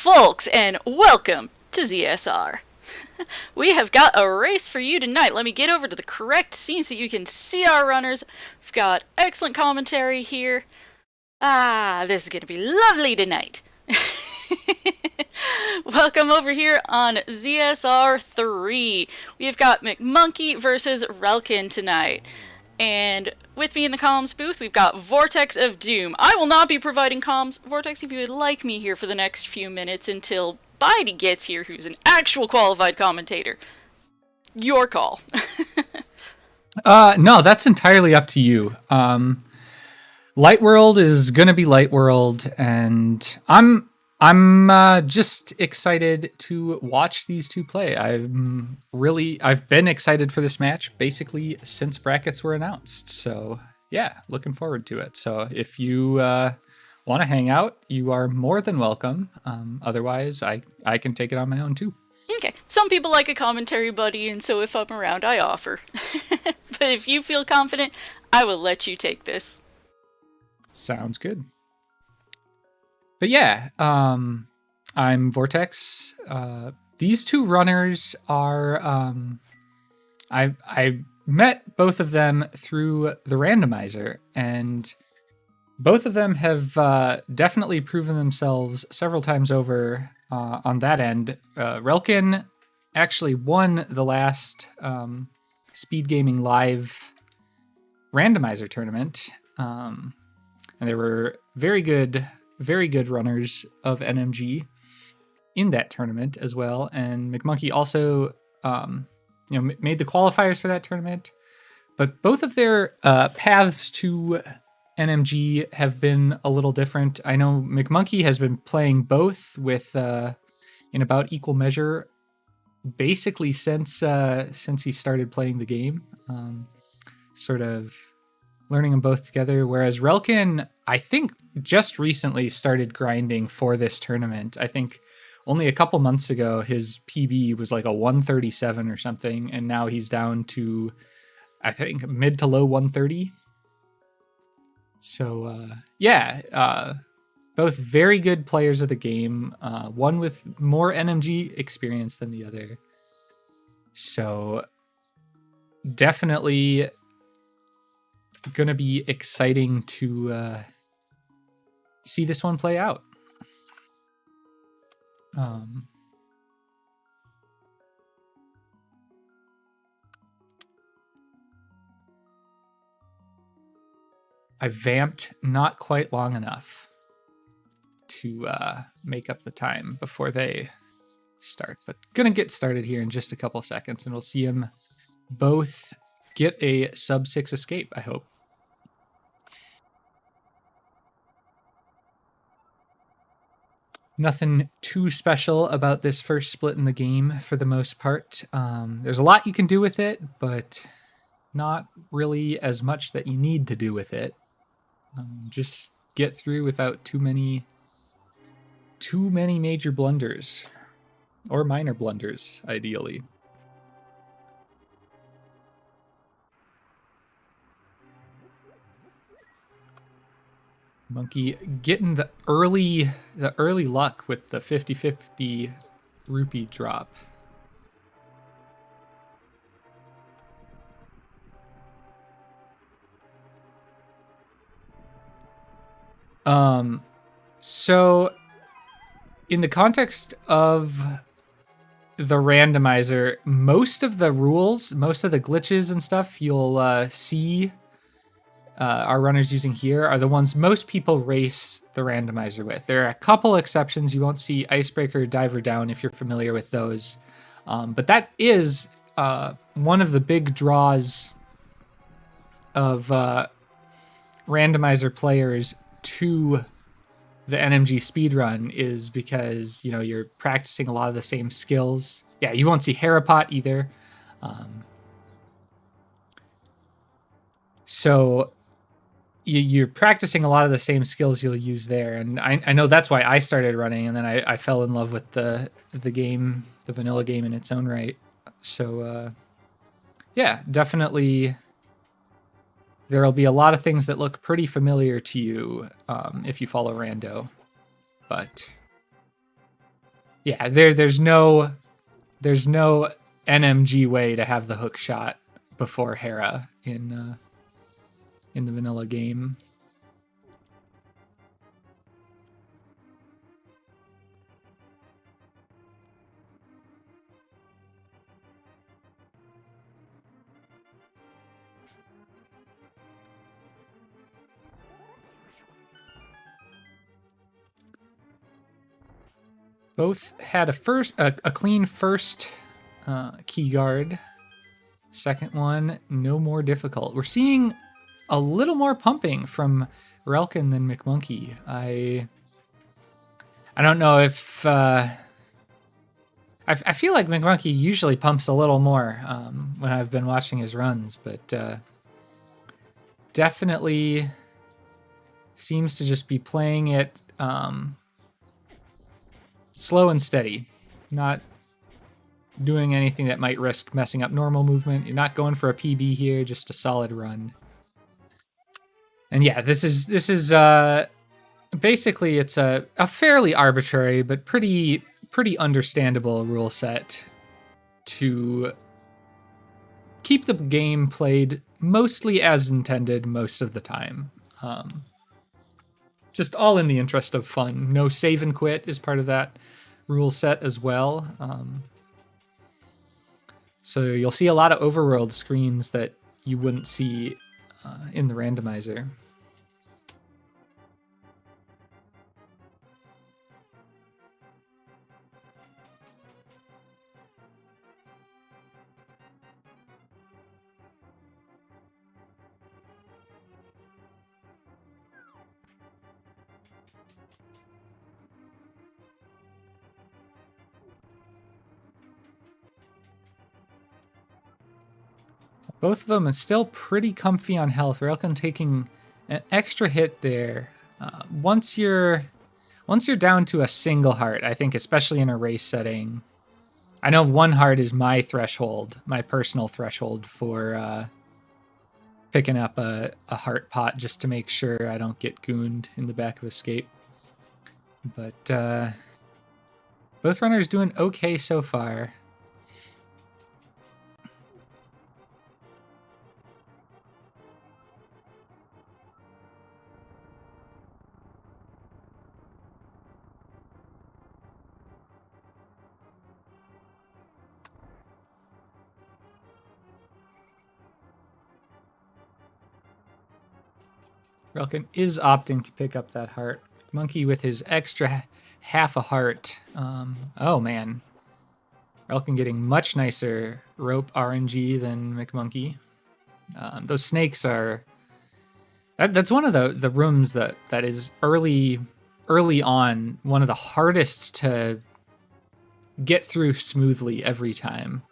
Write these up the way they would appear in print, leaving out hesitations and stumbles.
folks, and welcome to ZSR. We have got a race for you tonight. Let me get over to the correct scene so you can see our runners. We've got excellent commentary here. This is going to be lovely tonight. Welcome over here on ZSR 3. We've got McMonkey versus Relkin tonight. And with me in the comms booth, we've got Vortex of Doom. I will not be providing comms. Vortex, if you would like me here for the next few minutes until Bidey gets here, who's an actual qualified commentator. Your call. No, that's entirely up to you. Light World is going to be Light World, and I'm just excited to watch these two play. I've been excited for this match basically since brackets were announced. So yeah, looking forward to it. So if you want to hang out, you are more than welcome. Otherwise, I can take it on my own too. Okay, some people like a commentary buddy, and so if I'm around, I offer. But if you feel confident, I will let you take this. Sounds good. But yeah, I'm Vortex. These two runners are, I met both of them through the Randomizer, and both of them have definitely proven themselves several times over on that end. Relkin actually won the last Speed Gaming Live Randomizer tournament, and there were very good runners of NMG in that tournament as well. And McMonkey also, made the qualifiers for that tournament. But both of their paths to NMG have been a little different. I know McMonkey has been playing both with in about equal measure, basically since he started playing the game. Sort of learning them both together. Whereas Relkin, I think, just recently started grinding for this tournament. I think only a couple months ago, his PB was like a 137 or something, and now he's down to, I think, mid to low 130. So, both very good players of the game, one with more NMG experience than the other. So, definitely going to be exciting to see this one play out. I vamped not quite long enough to make up the time before they start, but gonna get started here in just a couple seconds, and we'll see them both get a sub 6 escape, I hope. Nothing too special about this first split in the game for the most part. There's a lot you can do with it, but not really as much that you need to do with it. Just get through without too many major blunders, or minor blunders, ideally. Monkey getting the early luck with the 50-50 rupee drop. So in the context of the randomizer, most of the rules, most of the glitches and stuff you'll see our runners using here are the ones most people race the randomizer with. There are a couple exceptions. You won't see Icebreaker, Diver Down if you're familiar with those. But that is one of the big draws of randomizer players to the NMG speedrun, is because, you're practicing a lot of the same skills. Yeah, you won't see Harapot either. So you're practicing a lot of the same skills you'll use there, and I know that's why I started running, and then I fell in love with the game, the vanilla game in its own right. So yeah, definitely there'll be a lot of things that look pretty familiar to you if you follow Rando, but Yeah, there's no NMG way to have the hook shot before Hera in the vanilla game. Both had a clean first key guard. Second one, no more difficult. We're seeing a little more pumping from Relkin than mcmonkey. I don't know if I feel like mcmonkey usually pumps a little more when I've been watching his runs, but definitely seems to just be playing it slow and steady, not doing anything that might risk messing up normal movement. You're not going for a PB here, just a solid run. And yeah, this is basically it's a fairly arbitrary but pretty understandable rule set to keep the game played mostly as intended most of the time. Just all in the interest of fun. No save and quit is part of that rule set as well. So you'll see a lot of overworld screens that you wouldn't see in the randomizer. Both of them are still pretty comfy on health. Relkin taking an extra hit there. Once you're down to a single heart, I think especially in a race setting, I know 1 heart is my threshold, my personal threshold for picking up a heart pot just to make sure I don't get gooned in the back of escape. But both runners doing okay so far. Relkin is opting to pick up that heart. Monkey with his extra half a heart. Oh man. Relkin getting much nicer rope RNG than mcmonkey. Those snakes are... That's one of the rooms that is early on one of the hardest to get through smoothly every time.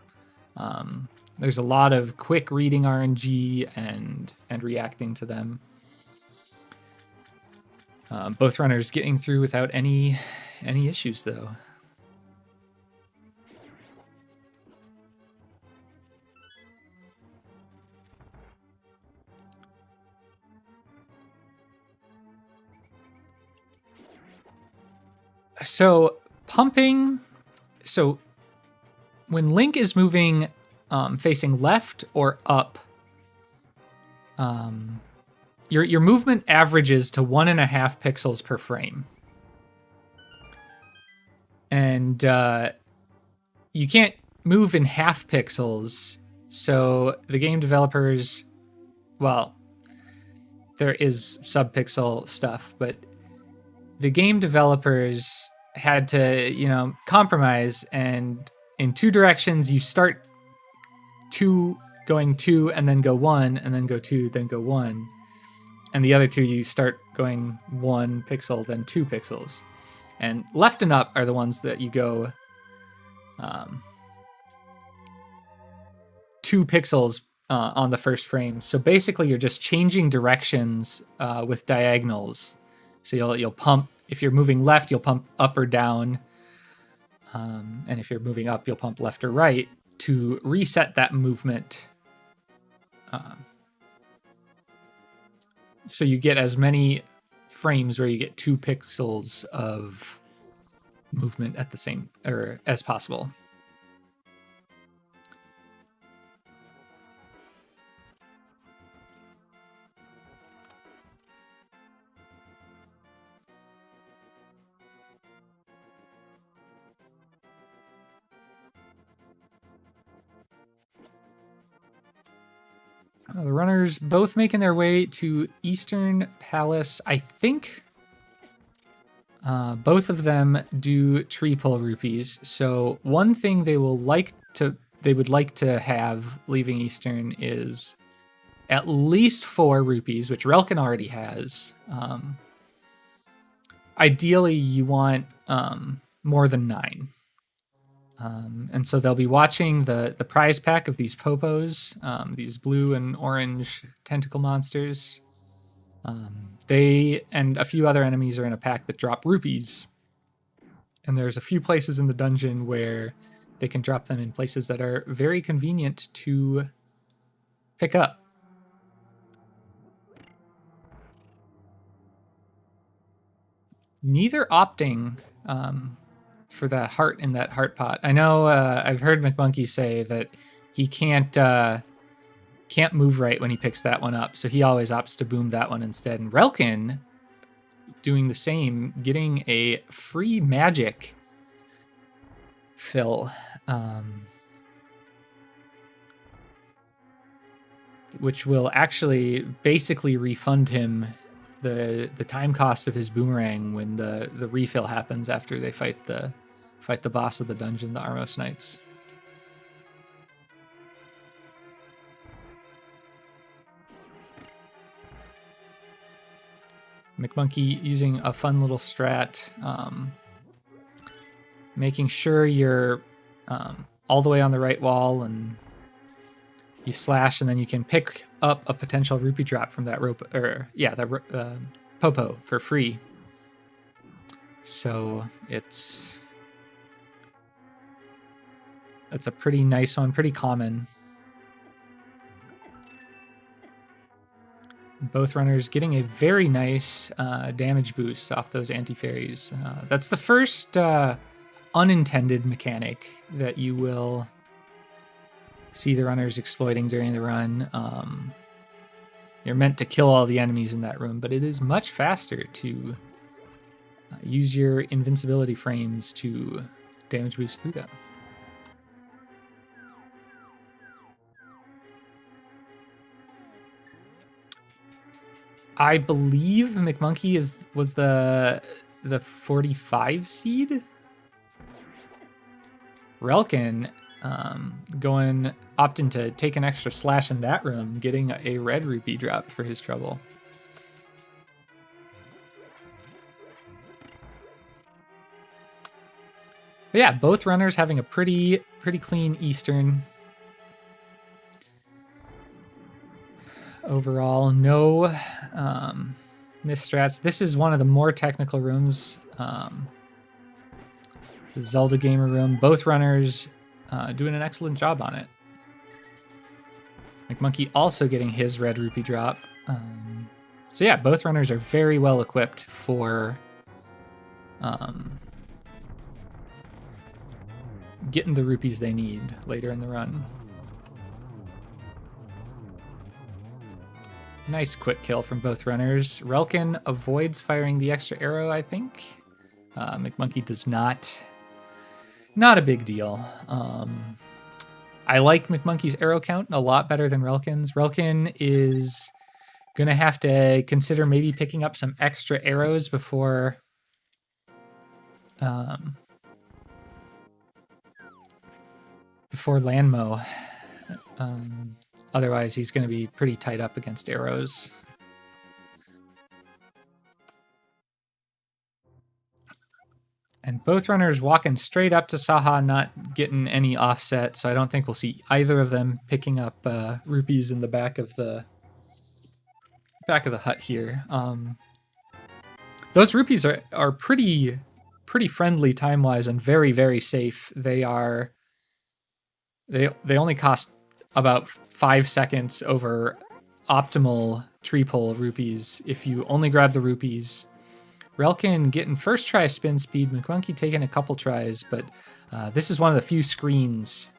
There's a lot of quick reading RNG and reacting to them. Both runners getting through without any issues, though. So pumping. So when Link is moving facing left or up, your movement averages to 1.5 pixels per frame. And you can't move in half pixels, so the game developers, well, there is sub-pixel stuff, but the game developers had to, compromise, and in 2 directions you start 2 going 2 and then go 1 and then go 2 then go 1. And the other 2 you start going 1 pixel, then 2 pixels. And left and up are the ones that you go 2 pixels on the first frame. So basically you're just changing directions with diagonals. So you'll pump, if you're moving left, you'll pump up or down. And if you're moving up, you'll pump left or right to reset that movement. So you get as many frames where you get 2 pixels of movement at the same or as possible. The runners both making their way to Eastern Palace. I think both of them do tree pull rupees. So one thing they would like to have leaving Eastern is at least 4 rupees, which Relkin already has. Ideally, you want more than 9. And so they'll be watching the prize pack of these popos, these blue and orange tentacle monsters. They and a few other enemies are in a pack that drop rupees. And there's a few places in the dungeon where they can drop them in places that are very convenient to pick up. Neither opting for that heart in that heart pot. I know I've heard McMonkey say that he can't move right when he picks that one up, so he always opts to boom that one instead. And Relkin doing the same, getting a free magic fill, which will actually basically refund him the time cost of his boomerang when the refill happens after they fight the boss of the dungeon, the Armos Knights. McMonkey using a fun little strat, making sure you're all the way on the right wall, and you slash, and then you can pick up a potential rupee drop from that rope, or that popo for free. So that's a pretty nice one, pretty common. Both runners getting a very nice damage boost off those anti-fairies. That's the first unintended mechanic that you will see the runners exploiting during the run. You're meant to kill all the enemies in that room, but it is much faster to use your invincibility frames to damage boost through them. I believe McMonkey was the 45 seed. Relkin opting to take an extra slash in that room, getting a red rupee drop for his trouble. But yeah, both runners having a pretty clean Eastern. Overall, no misstrats. This is one of the more technical rooms. The Zelda gamer room. Both runners doing an excellent job on it. McMonkey also getting his red rupee drop. So yeah, both runners are very well equipped for getting the rupees they need later in the run. Nice quick kill from both runners. Relkin avoids firing the extra arrow, I think. McMonkey does not. Not a big deal. I like McMonkey's arrow count a lot better than Relkin's. Relkin is going to have to consider maybe picking up some extra arrows before Landmo. Otherwise, he's going to be pretty tight up against arrows. And both runners walking straight up to Saha, not getting any offset, so I don't think we'll see either of them picking up rupees in the back of the hut here. Those rupees are pretty friendly time-wise and very, very safe. They only cost about 5 seconds over optimal tree pull rupees if you only grab the rupees. Relkin getting first try spin speed, mcmonkey taking a couple tries, but this is one of the few screens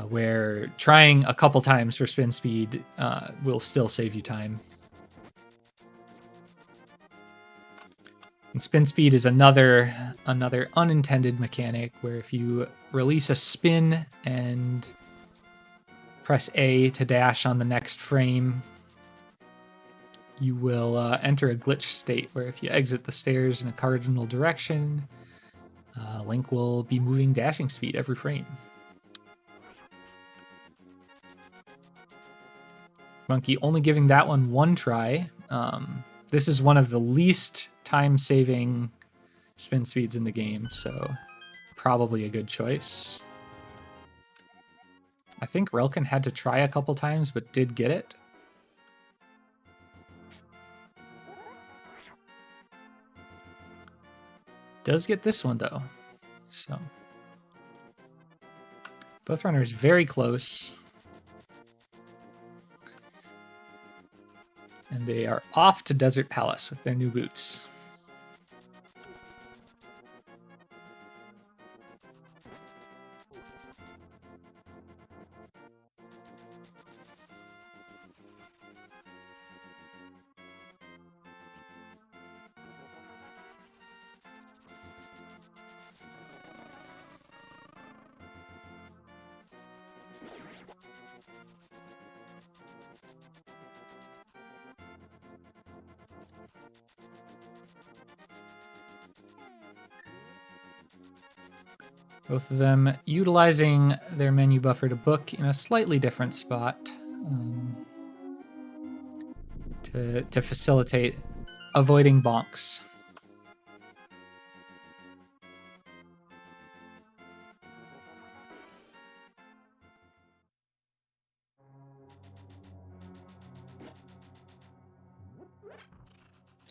where trying a couple times for spin speed will still save you time. And spin speed is another unintended mechanic where if you release a spin and press A to dash on the next frame, you will enter a glitch state where if you exit the stairs in a cardinal direction, Link will be moving dashing speed every frame. Monkey only giving that one try. This is one of the least time-saving spin speeds in the game, so probably a good choice. I think Relkin had to try a couple times, but did get it. Does get this one, though. So both runners very close. And they are off to Desert Palace with their new boots. Both of them utilizing their menu buffer to book in a slightly different spot to facilitate avoiding bonks.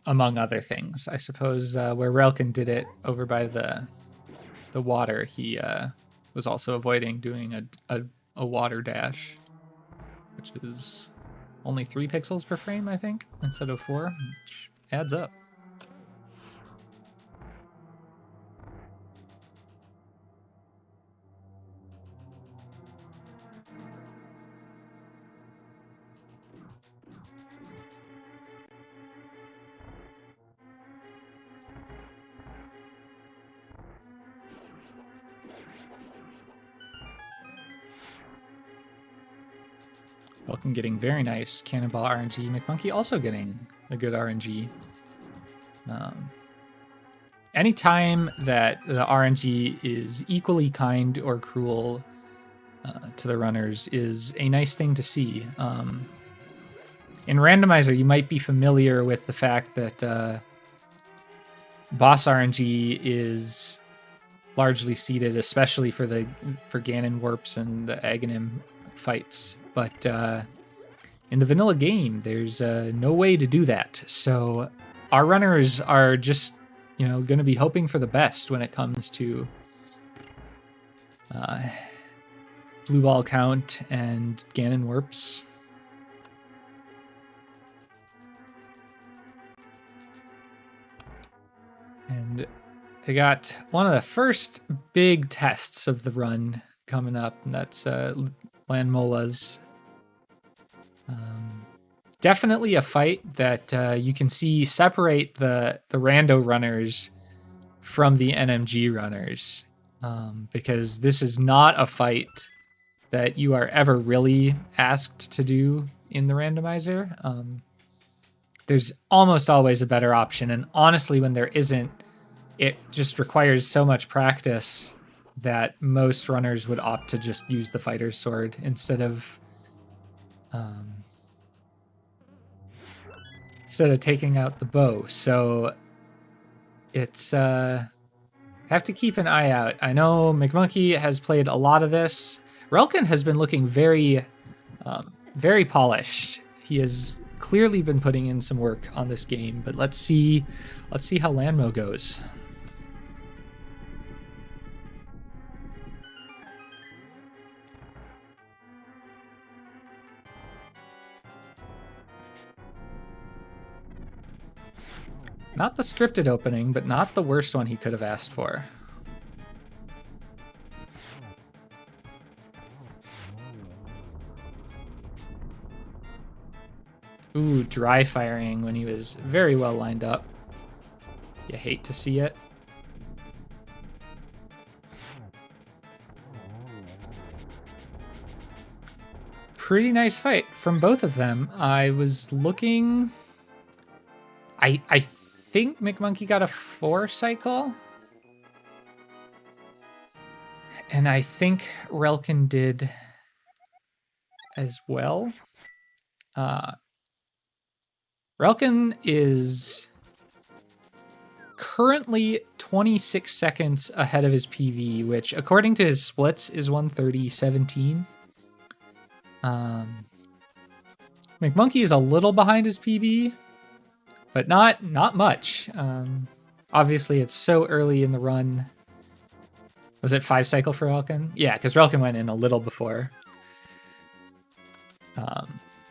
Among other things, I suppose, where Relkin did it over by the water, he was also avoiding doing a water dash, which is only 3 pixels per frame, I think, instead of 4, which adds up. Welcome getting very nice Cannonball RNG. mcmonkey also getting a good RNG. Anytime that the RNG is equally kind or cruel to the runners is a nice thing to see. In Randomizer, you might be familiar with the fact that boss RNG is largely seeded, especially for Ganon warps and the Aghanim fights. But in the vanilla game, there's no way to do that. So our runners are just, going to be hoping for the best when it comes to blue ball count and Ganon warps. And they got one of the first big tests of the run coming up, and that's Landmola's. Definitely a fight that you can see separate the rando runners from the NMG runners, because this is not a fight that you are ever really asked to do in the randomizer. There's almost always a better option, and honestly, when there isn't, it just requires so much practice that most runners would opt to just use the fighter's sword instead of taking out the bow. So it's have to keep an eye out. I know mcmonkey has played a lot of this. Relkin has been looking very very polished. He has clearly been putting in some work on this game, but let's see how Landmo goes. Not the scripted opening, but not the worst one he could have asked for. Ooh, dry firing when he was very well lined up. You hate to see it. Pretty nice fight from both of them. I was looking... I think McMonkey got a 4 cycle. And I think Relkin did as well. Relkin is currently 26 seconds ahead of his PV, which according to his splits is 1:30.17. McMonkey is a little behind his PB, but not much. Obviously, it's so early in the run. Was it 5 cycle for Relkin? Yeah, because Relkin went in a little before.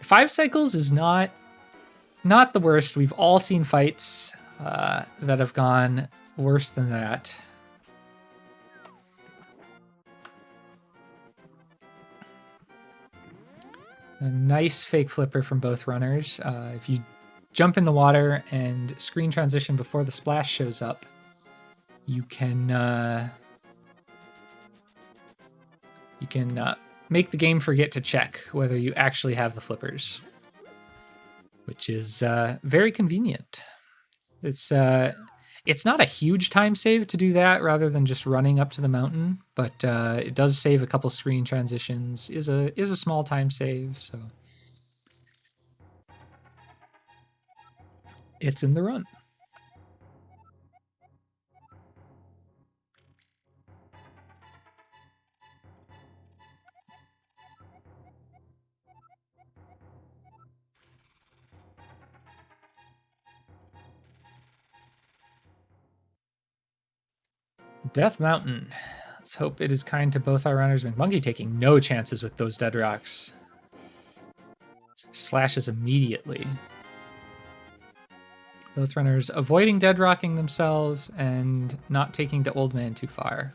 5 cycles is not the worst. We've all seen fights that have gone worse than that. A nice fake flipper from both runners. If you jump in the water and screen transition before the splash shows up, you can make the game forget to check whether you actually have the flippers, which is very convenient. It's not a huge time save to do that rather than just running up to the mountain, but it does save a couple screen transitions. Is a small time save, so it's in the run. Death Mountain. Let's hope it is kind to both our runners. McMonkey taking no chances with those dead rocks. Slashes immediately. Both runners avoiding dead rocking themselves and not taking the old man too far.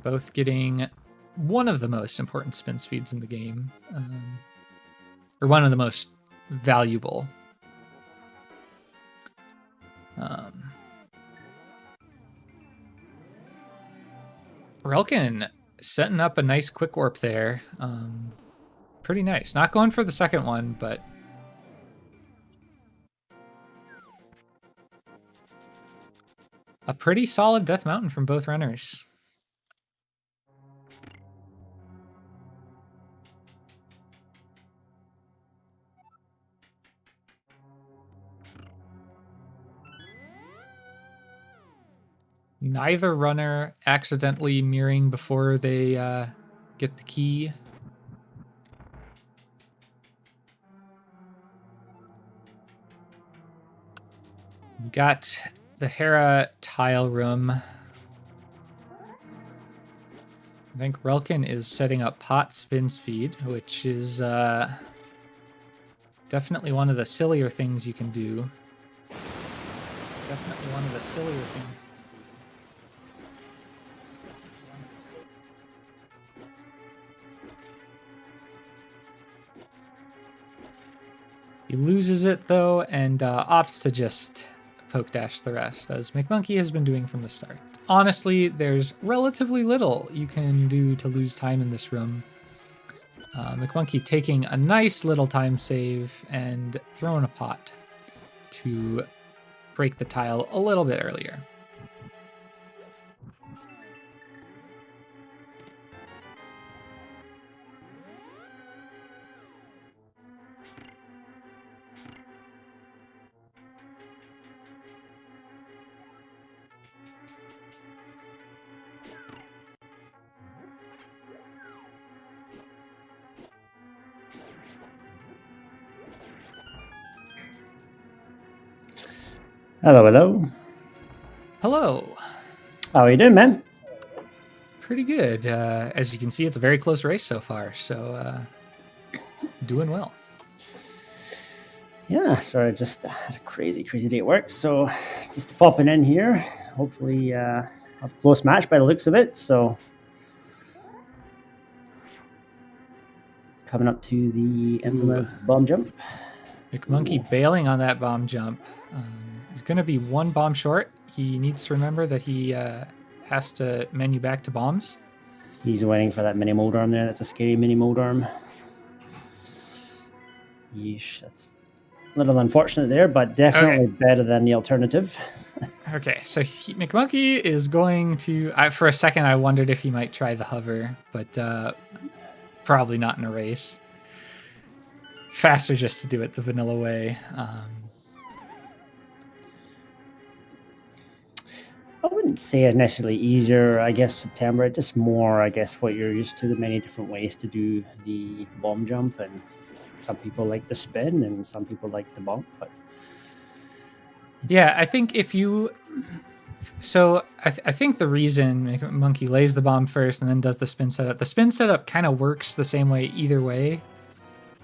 Both getting one of the most important spin speeds in the game. Or one of the most valuable. Relkin setting up a nice quick warp there. Pretty nice. Not going for the second one, but a pretty solid Death Mountain from both runners. Neither runner accidentally mirroring before they get the key. We got the Hera tile room. I think Relkin is setting up pot spin speed, which is definitely one of the sillier things you can do. Definitely one of the sillier things. He loses it, though, and opts to just poke dash the rest, as McMonkey has been doing from the start. Honestly, there's relatively little you can do to lose time in this room. McMonkey taking a nice little time save and throwing a pot to break the tile a little bit earlier. Hello, hello. Hello. How are you doing, man? Pretty good. As you can see, it's a very close race so far, so doing well. Yeah, sorry, I just had a crazy day at work. So just popping in here. Hopefully, a close match by the looks of it. So coming up to the infamous bomb jump. McMonkey bailing on that bomb jump. He's going to be one bomb short. He needs to remember that he has to menu back to bombs. He's waiting for that mini mold arm there. That's a scary mini mold arm. Yeesh, that's a little unfortunate there, but definitely better than the alternative. Okay, so McMonkey is going to... for a second, I wondered if he might try the hover, but probably not in a race. Faster just to do it the vanilla way. I wouldn't say it's necessarily easier, I guess, September. Just more, I guess, what you're used to, the many different ways to do the bomb jump. And some people like the spin and some people like the bump. But yeah, I think if you... So I think the reason Monkey lays the bomb first and then does the spin setup kind of works the same way either way.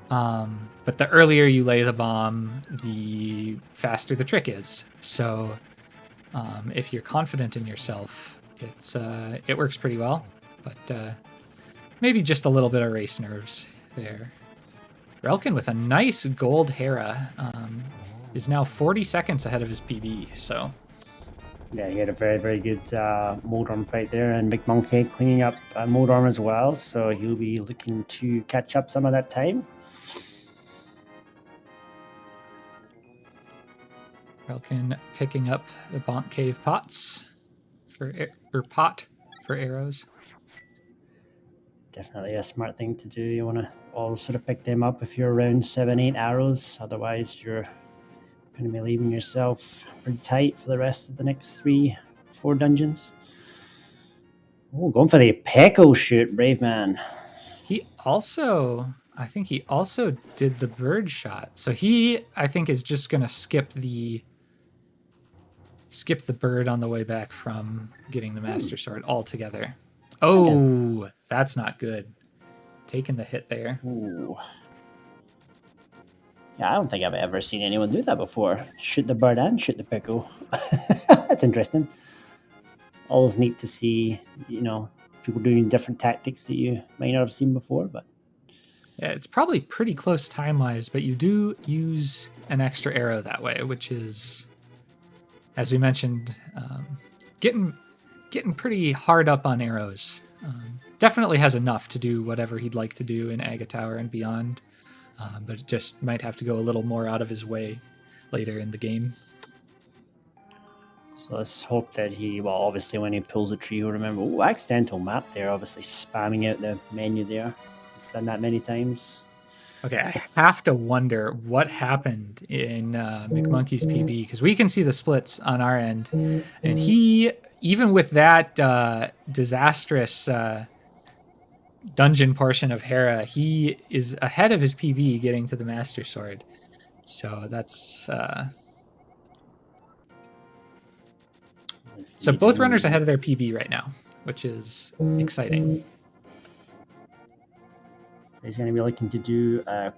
But the earlier you lay the bomb, the faster the trick is. So if you're confident in yourself, it works pretty well. But maybe just a little bit of race nerves there. Relkin with a nice gold Hera is now 40 seconds ahead of his PB. So yeah, he had a very good mold arm fight there, and mcmonkey cleaning up mold arm as well. So he'll be looking to catch up some of that time. Relkin picking up the Bonk Cave pots pot for arrows. Definitely a smart thing to do. You want to all sort of pick them up if you're around 7-8 arrows. Otherwise, you're going to be leaving yourself pretty tight for the rest of the next 3-4 dungeons. Oh, going for the Pecco shoot, brave man. I think he also did the bird shot. So he, I think, is just going to skip the bird on the way back from getting the Master Sword altogether. Oh, okay. That's not good. Taking the hit there. Ooh. Yeah, I don't think I've ever seen anyone do that before. Shoot the bird and shoot the Pecco. That's interesting. Always neat to see, people doing different tactics that you might not have seen before, but yeah, it's probably pretty close time-wise, but you do use an extra arrow that way, which is, as we mentioned, getting pretty hard up on arrows. Definitely has enough to do whatever he'd like to do in Aga Tower and beyond, but it just might have to go a little more out of his way later in the game. So let's hope that obviously when he pulls the tree, he'll remember, accidental map there, obviously spamming out the menu there. Done that many times. Okay, I have to wonder what happened in McMonkey's PB, because we can see the splits on our end, and he, even with that disastrous dungeon portion of Hera, he is ahead of his PB getting to the Master Sword. So that's... So both runners ahead of their PB right now, which is exciting. He's going to be looking to do a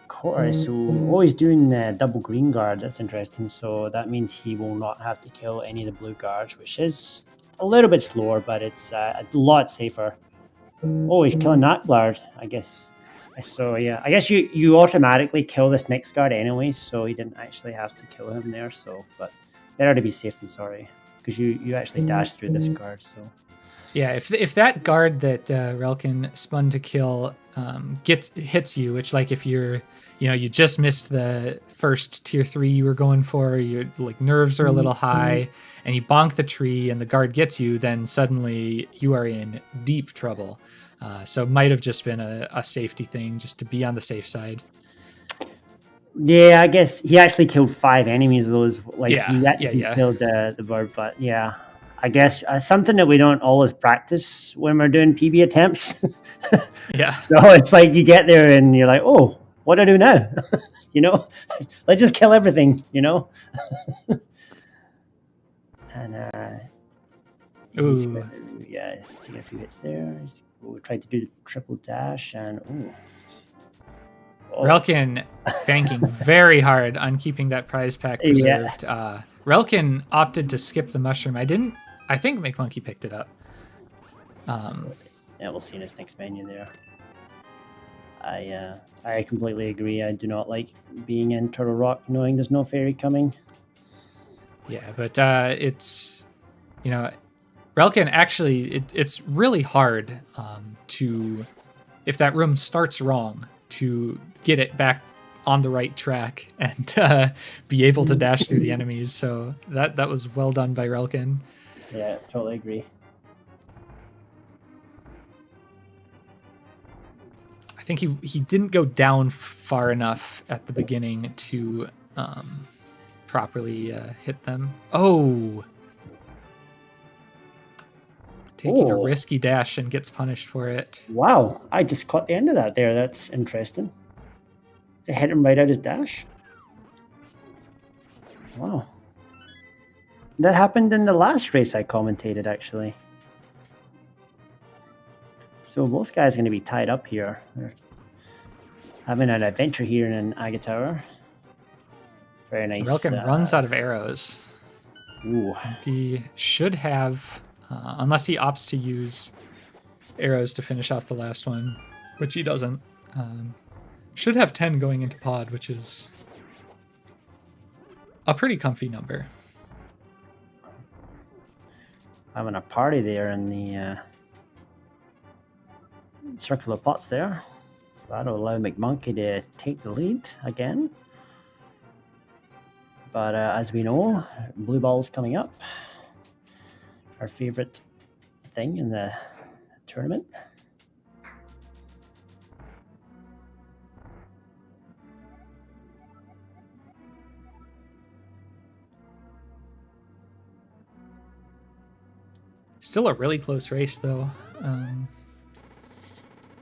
core, so always doing the double green guard. That's interesting. So that means he will not have to kill any of the blue guards, which is a little bit slower, but it's a lot safer. Oh, he's killing that guard, I guess. So yeah, I guess you automatically kill this next guard anyway, so he didn't actually have to kill him there. So, but better to be safe than sorry, because you actually dashed through this guard. So yeah, if that guard that Relkin spun to kill hits you, which, like, if you just missed the first tier 3 you were going for, your nerves are a little high, and you bonk the tree and the guard gets you, then suddenly you are in deep trouble. So it might have just been a safety thing, just to be on the safe side. Yeah, I guess he actually killed 5 enemies of those. He killed the bird, but yeah. I guess something that we don't always practice when we're doing PB attempts. Yeah. So it's like you get there and you're like, oh, what do I do now? Let's just kill everything, And taking a few hits there. We'll try to do the triple dash and Relkin banking very hard on keeping that prize pack preserved. Relkin opted to skip the mushroom. I think McMonkey picked it up. Yeah, we'll see in his next menu there. I completely agree. I do not like being in Turtle Rock knowing there's no fairy coming. Yeah, but it's, you know, Relkin actually, it's really hard to, if that room starts wrong, to get it back on the right track and be able to dash through the enemies. So that was well done by Relkin. Yeah, totally agree. I think he didn't go down far enough at the beginning to properly hit them. Oh! Taking a risky dash and gets punished for it. Wow, I just caught the end of that there. That's interesting. They hit him right out his dash. Wow. That happened in the last race I commentated, actually. So both guys are going to be tied up here. They're having an adventure here in an Aga Tower. Very nice. Relkin runs out of arrows. Ooh. He should have, unless he opts to use arrows to finish off the last one, which he doesn't. Should have 10 going into pod, which is a pretty comfy number. Having a party there in the circle of pots there. So that'll allow McMonkey to take the lead again. But as we know, blue ball's coming up. Our favorite thing in the tournament. Still a really close race, though.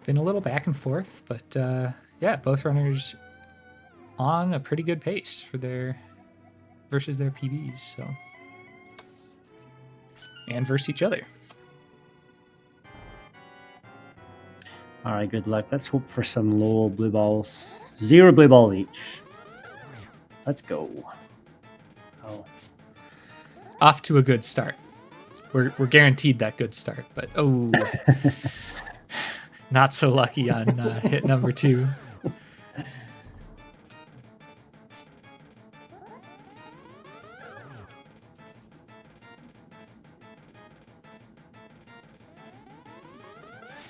Been a little back and forth, but yeah, both runners on a pretty good pace for versus their PBs, so, and versus each other. All right, good luck. Let's hope for some low blue balls. 0 blue balls each. Let's go. Oh, Off to a good start. We're guaranteed that good start, but oh, not so lucky on hit number 2.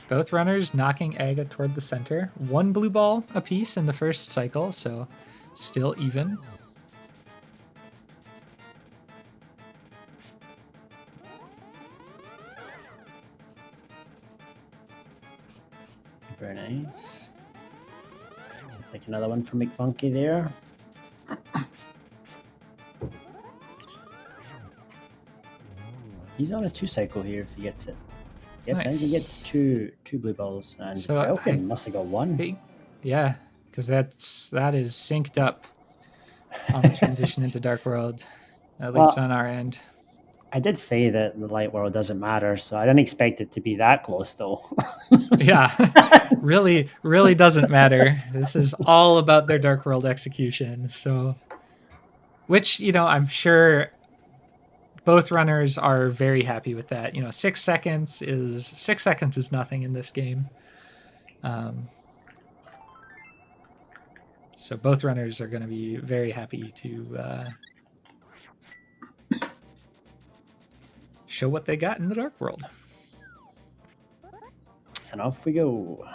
Both runners knocking Aga toward the center. 1 blue ball apiece in the first cycle, so still even. very nice. Looks like another one from McMonkey there. He's on a 2 cycle here if he gets it. Yep, nice. And he gets two blue balls, and so Relkin must have got 1. Yeah, because that is synced up on the transition into Dark World, at least on our end. I did say that the Light World doesn't matter, so I didn't expect it to be that close, though. Yeah, really doesn't matter. This is all about their Dark World execution. So, which, I'm sure both runners are very happy with that. 6 seconds is nothing in this game. So both runners are going to be very happy to show what they got in the Dark World. And off we go.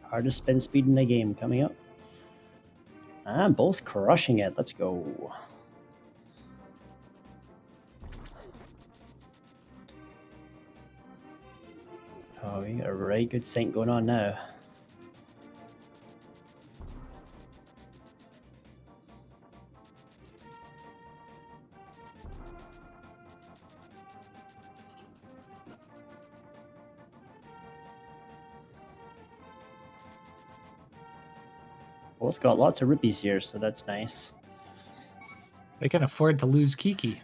Hardest spin speed in the game coming up. And both crushing it. Let's go. Oh, we got a right good sync going on now. Both got lots of rupees here, so that's nice. They can afford to lose Kiki.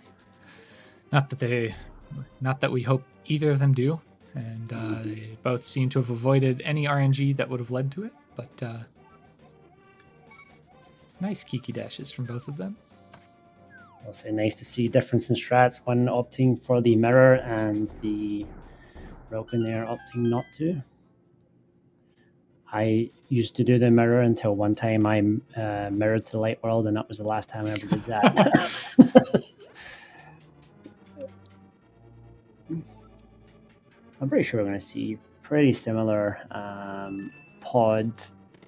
Not that we hope either of them do. And they both seem to have avoided any RNG that would have led to it. But Nice Kiki dashes from both of them. Also nice to see difference in strats. One opting for the mirror and the relkin there opting not to. I used to do the mirror until one time I mirrored to the light world, and that was the last time I ever did that. I'm pretty sure we're going to see pretty similar pod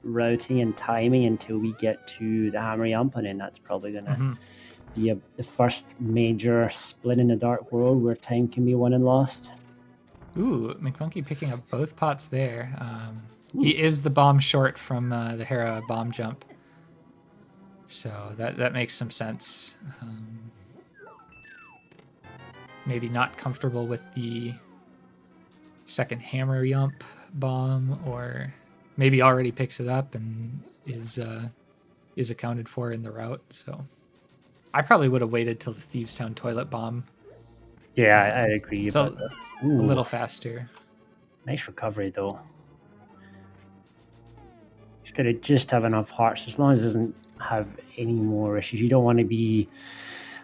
routing and timing until we get to the hammer jump, and then that's probably going to be the first major split in the dark world where time can be won and lost. Ooh, McMonkey picking up both pots there. He is the bomb short from the Hera bomb jump, so that makes some sense. Maybe not comfortable with the second hammer jump bomb, or maybe already picks it up and is accounted for in the route. So I probably would have waited till the Thieves Town toilet bomb. Yeah, I agree. It's a little faster. Nice recovery though. Just gotta just have enough hearts. As long as it doesn't have any more issues. You don't want to be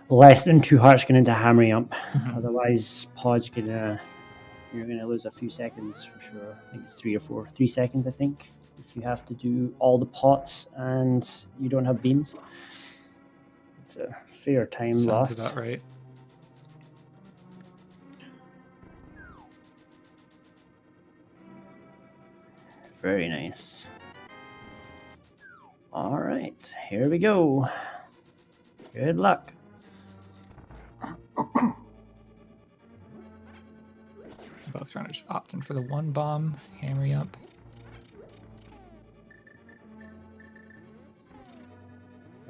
less than 2 hearts going into hammer jump. Otherwise, pod's you're gonna lose a few seconds for sure. I think it's 3 seconds. I think if you have to do all the pots and you don't have beams, it's a fair time loss. Sounds about right. Very nice. All right, here we go. Good luck. Both runners opting for the one bomb, hammer up.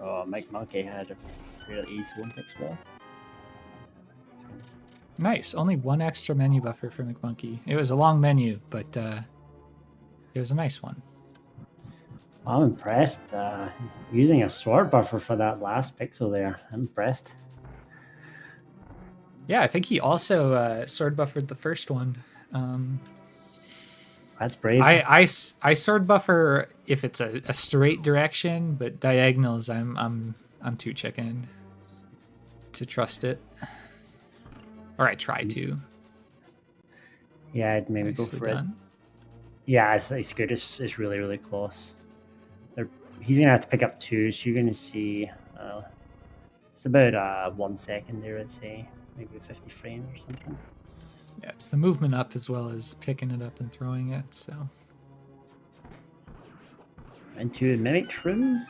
Oh, mcmonkey had a fairly easy one pick spell. Nice. Only one extra menu buffer for McMonkey. It was a long menu, but it was a nice one. I'm impressed. Using a sword buffer for that last pixel there. I'm impressed. Yeah, I think he also sword buffered the first one. That's brave. I sword buffer if it's a straight direction, but diagonals I'm too chicken to trust it. Or I try to. Yeah, I'd maybe go for it. Yeah, it's good. It's really, really close. He's going to have to pick up 2, so you're going to see it's about 1 second there, I'd say. Maybe 50 frames or something. Yeah, it's the movement up as well as picking it up and throwing it, so. Into a mimic room.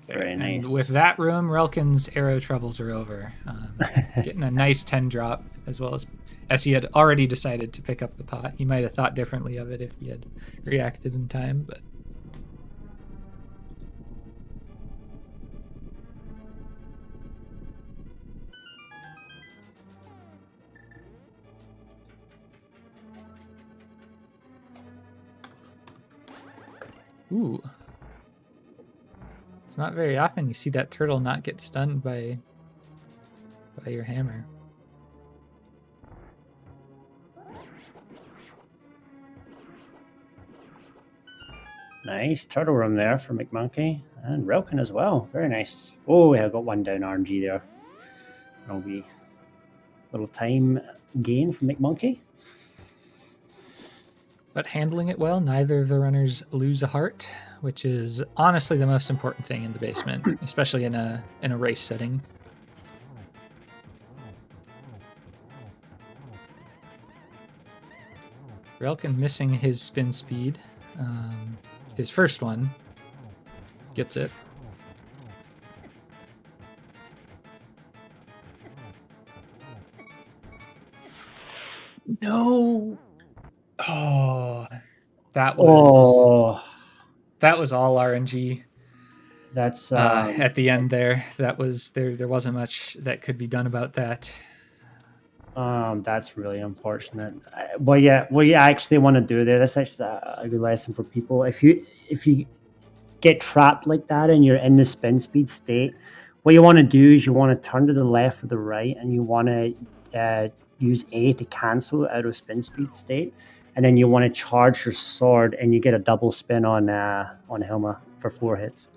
Very nice. And with that room, Relkin's arrow troubles are over. Getting a nice 10 drop, as well as he had already decided to pick up the pot. He might have thought differently of it if he had reacted in time, but. Ooh. It's not very often you see that turtle not get stunned by your hammer. Nice turtle room there for McMonkey and Relkin as well. Very nice. Oh, yeah, got one down RNG there. That'll be a little time gain for McMonkey. But handling it well, neither of the runners lose a heart, which is honestly the most important thing in the basement, especially in a race setting. Relkin missing his spin speed. His first one gets it. No. Oh, that was all RNG. That's at the end there. That was there wasn't much that could be done about that. That's really unfortunate. What you actually want to do there, that's actually a good lesson for people. If you get trapped like that and you're in the spin speed state, what you want to do is you want to turn to the left or the right, and you want to use A to cancel out of spin speed state. and then you want to charge your sword, and you get a double spin on Helma for 4 hits.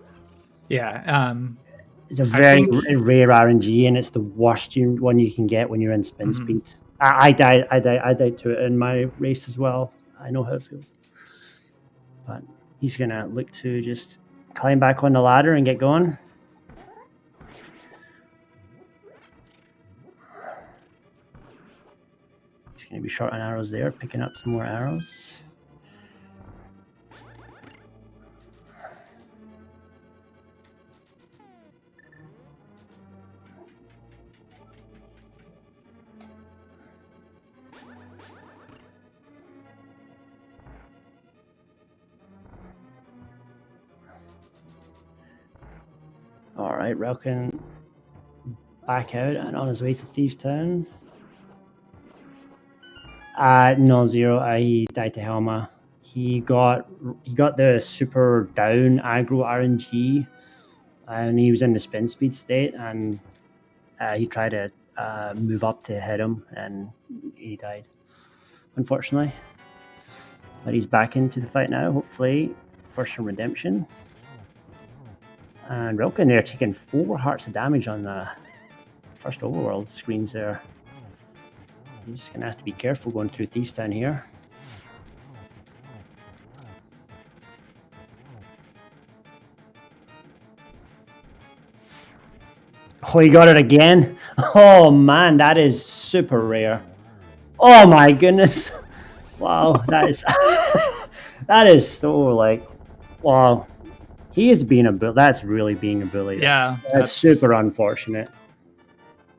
Yeah. It's a very rare RNG, and it's the worst one you can get when you're in spin Mhm. speed. I died to it in my race as well. I know how it feels. But he's gonna look to just climb back on the ladder and get going. He's gonna be short on arrows there, picking up some more arrows. All right, Relkin back out and on his way to Thieves Town. No, Zero. He died to Helma. He got the super down aggro RNG, and he was in the spin speed state, and he tried to move up to hit him, and he died, unfortunately. But he's back into the fight now, hopefully for some redemption. And Relkin there taking 4 hearts of damage on the first overworld screens there. So he's just gonna have to be careful going through Thieves Town here. Oh, he got it again. Oh man, that is super rare. Oh my goodness. Wow, that is that is so like, wow. He is being a bully. That's really being a bully. Yeah, that's super unfortunate.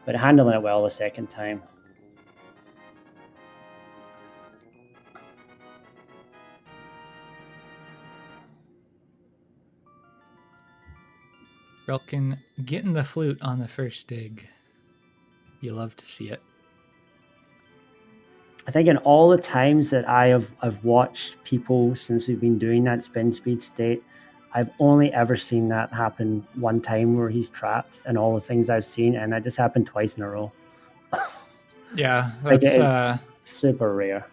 But handling it well the second time. Relkin getting the flute on the first dig. You love to see it. I think in all the times that I've watched people since we've been doing that spin speed state, I've only ever seen that happen one time where he's trapped, and all the things I've seen, and that just happened twice in a row. Yeah, that's like super rare.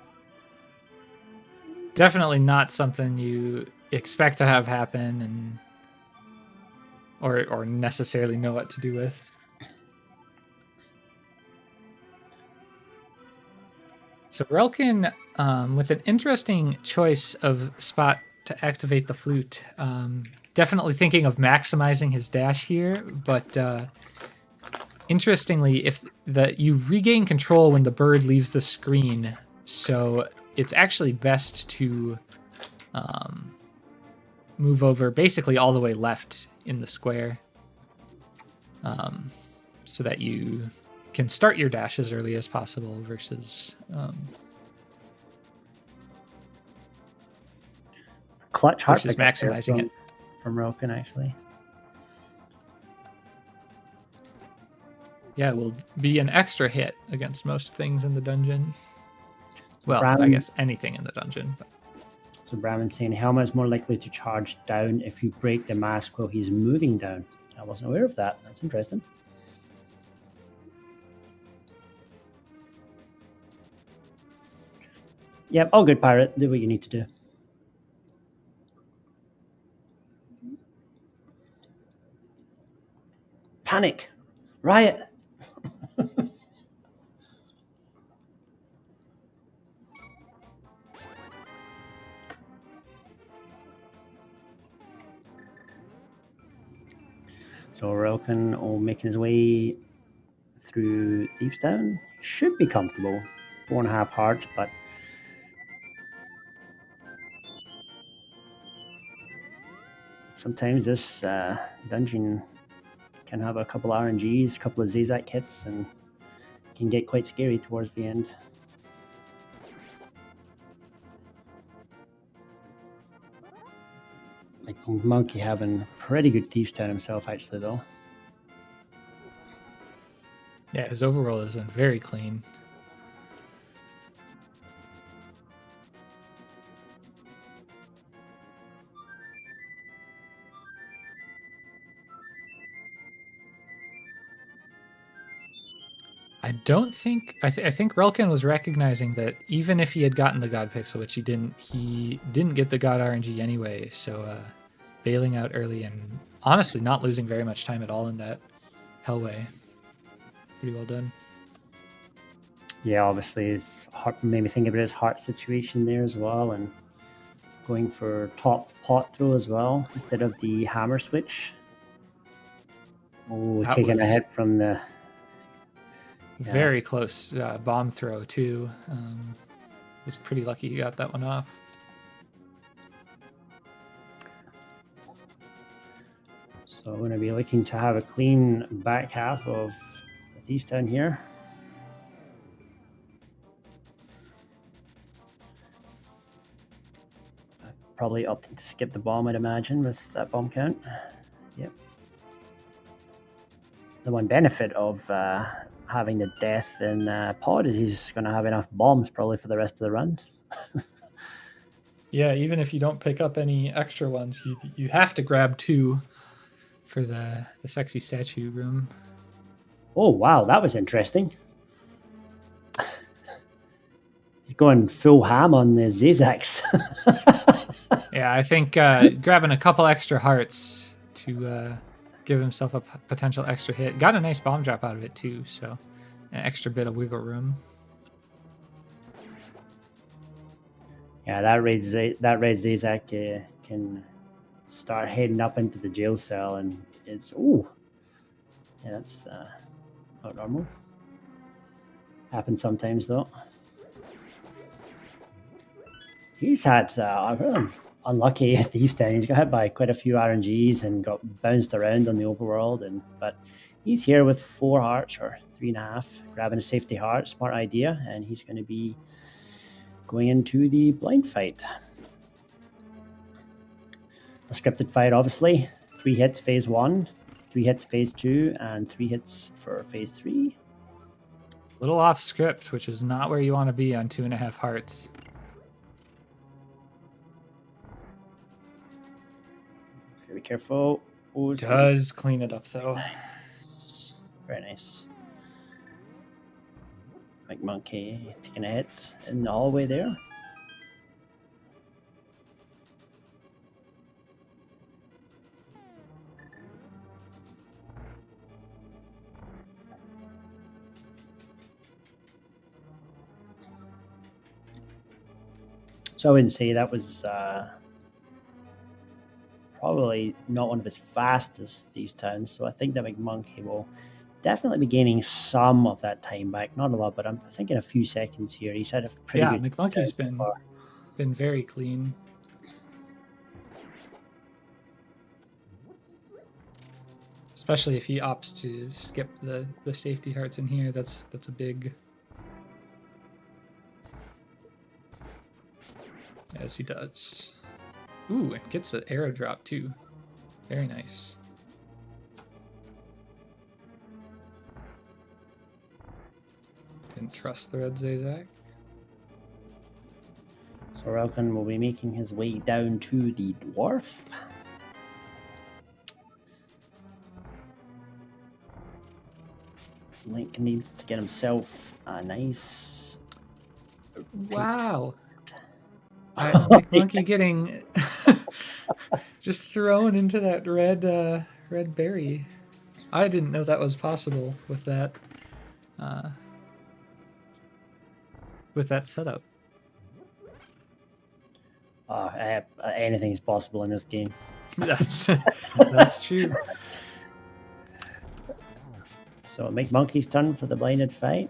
Definitely not something you expect to have happen, and or necessarily know what to do with. So Relkin, with an interesting choice of spot to activate the flute, definitely thinking of maximizing his dash here, but interestingly, if you regain control when the bird leaves the screen, so it's actually best to move over basically all the way left in the square, so that you can start your dash as early as possible versus clutch versus maximizing it from Relkin, actually. Yeah, it will be an extra hit against most things in the dungeon. Well, Brahmin, I guess anything in the dungeon. But. So Brahmin's saying Helma is more likely to charge down if you break the mask while he's moving down. I wasn't aware of that. That's interesting. Yep, all good, Pirate. Do what you need to do. Panic. Riot. So Relkin will making his way through Thieves Town. Should be comfortable. 4.5 hearts, but sometimes this dungeon can have a couple RNGs, a couple of Zazak hits, and can get quite scary towards the end. Like Monkey having pretty good Thieves Town himself, actually, though. Yeah, his overall has been very clean. I don't think I think Relkin was recognizing that even if he had gotten the God Pixel, which he didn't get the God RNG anyway. So bailing out early and honestly not losing very much time at all in that Hellway. Pretty well done. Yeah, obviously his heart made me think about his heart situation there as well, and going for top pot throw as well instead of the hammer switch. Oh, That taking a was hit from the very close bomb throw too. Was pretty lucky he got that one off. So I'm going to be looking to have a clean back half of the Thief Town here. Probably opting to skip the bomb, I'd imagine, with that bomb count. Yep. The one benefit of having the death in pod is he's going to have enough bombs probably for the rest of the run. Yeah, even if you don't pick up any extra ones, you have to grab 2 for the sexy statue room. Oh, wow, that was interesting. He's going full ham on the Zizaks. Yeah, I think grabbing a couple extra hearts to give himself a potential extra hit. Got a nice bomb drop out of it too, so an extra bit of wiggle room. Yeah, that red Zizak can start heading up into the jail cell, and it's yeah, that's not normal. Happens sometimes though. He's had unlucky at the East End. He's got hit by quite a few RNGs and got bounced around on the overworld, but he's here with 4 hearts or 3.5, grabbing a safety heart. Smart idea, and he's going to be going into the blind fight. A scripted fight, obviously. 3 hits phase 1, 3 hits phase 2, and 3 hits for phase 3. Little off script, which is not where you want to be on 2.5 hearts. Be careful. Oh, does clean it up though. Nice. Very nice. mcmonkey taking a hit in the hallway there. So I wouldn't say that was probably not one of his fastest Thieves Towns, so I think that mcmonkey will definitely be gaining some of that time back. Not a lot, but I'm thinking a few seconds here. He's had a pretty good mcmonkey's been very clean. Especially if he opts to skip the safety hearts in here, that's a big. As he does. Ooh, it gets an arrow drop too. Very nice. Didn't trust the red Zazak. So Relkin will be making his way down to the dwarf. Link needs to get himself a nice. Wow. mcmonkey getting just thrown into that red berry. I didn't know that was possible with that setup. Anything is possible in this game. That's true. So mcmonkey's turn for the blinded fight.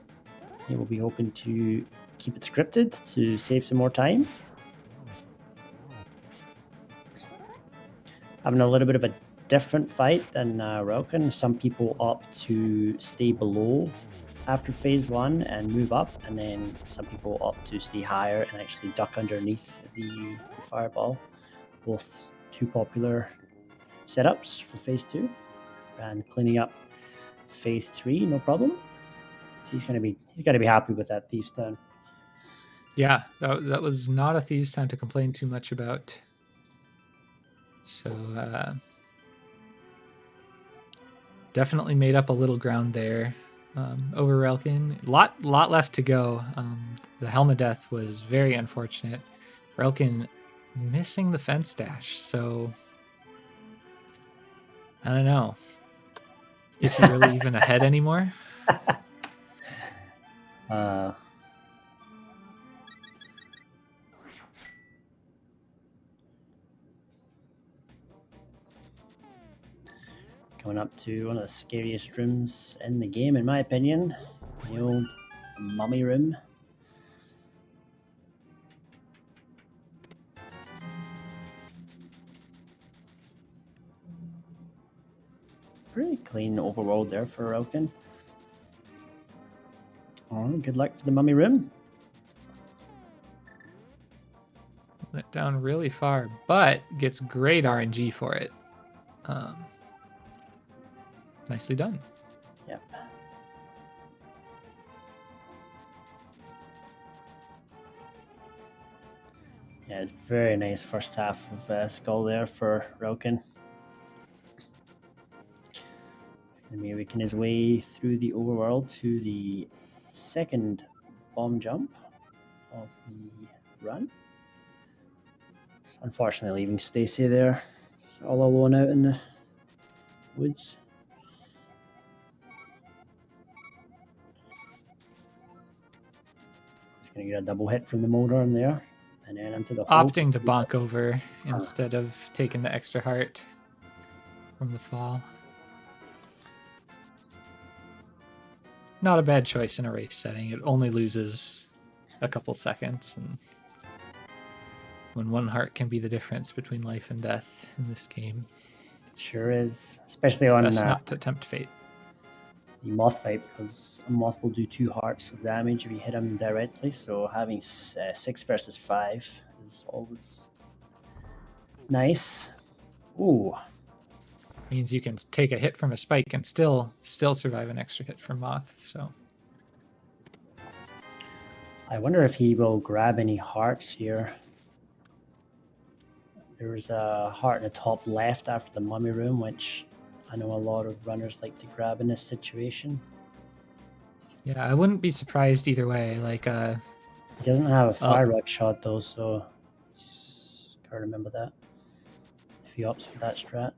He will be hoping to keep it scripted to save some more time. Having a little bit of a different fight than Relkin. Some people opt to stay below after phase 1 and move up, and then some people opt to stay higher and actually duck underneath the fireball. Both 2 popular setups for phase 2, and cleaning up phase 3, no problem. So he's got to be happy with that Thieves Town. Yeah, that was not a Thieves Town to complain too much about. So definitely made up a little ground there. over Relkin. Lot left to go. The Helm of Death was very unfortunate. Relkin missing the fence dash, so I don't know. Is he really even ahead anymore? Coming up to one of the scariest rooms in the game, in my opinion. The old mummy room. Pretty clean overworld there for Relkin. Oh, good luck for the mummy room. Went down really far, but gets great RNG for it. Nicely done. Yep. Yeah, it's very nice first half of Skull there for Relkin. He's going to be making his way through the overworld to the second bomb jump of the run. Unfortunately, leaving Stacy there, all alone out in the woods. Just going to get a double hit from the motor in there. And then into the hole. Opting to bonk over instead of taking the extra heart from the fall. Not a bad choice in a race setting. It only loses a couple seconds, and when one heart can be the difference between life and death in this game. Sure is, especially on Best not to tempt fate. The moth fight, because a moth will do 2 hearts of damage if you hit him directly, so having 6 versus 5 is always nice. Ooh. Means you can take a hit from a spike and still survive an extra hit from moth, so. I wonder if he will grab any hearts here. There was a heart in the top left after the mummy room, which I know a lot of runners like to grab in this situation. Yeah, I wouldn't be surprised either way. Like, he doesn't have a fire rock shot though, so gotta remember that if he opts for that strat.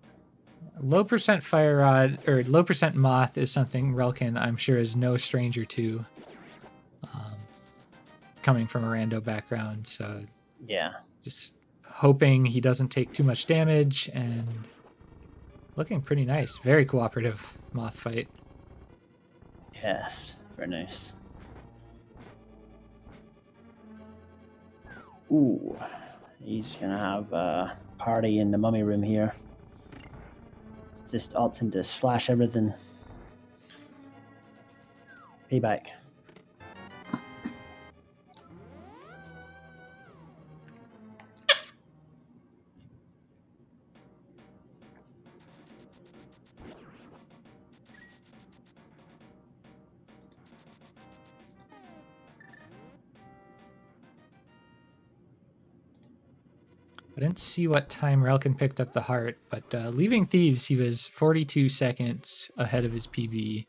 Low percent fire rod or low percent moth is something Relkin, I'm sure, is no stranger to. Coming from a rando background, so yeah, just hoping he doesn't take too much damage and looking pretty nice. Very cooperative moth fight. Yes, very nice. Ooh, he's gonna have a party in the mummy room here. Just opting to slash everything. Payback. I didn't see what time Relkin picked up the heart, but leaving Thieves, he was 42 seconds ahead of his PB.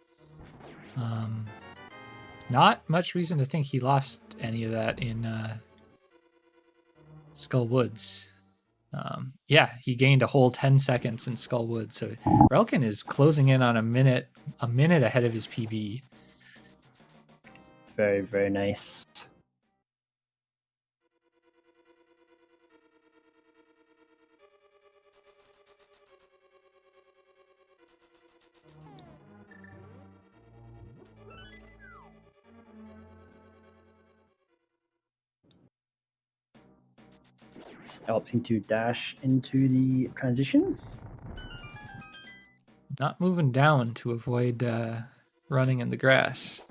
Not much reason to think he lost any of that in Skull Woods. Yeah, he gained a whole 10 seconds in Skull Woods, so Relkin is closing in on a minute ahead of his PB. Very, very nice. Opting to dash into the transition. Not moving down to avoid running in the grass.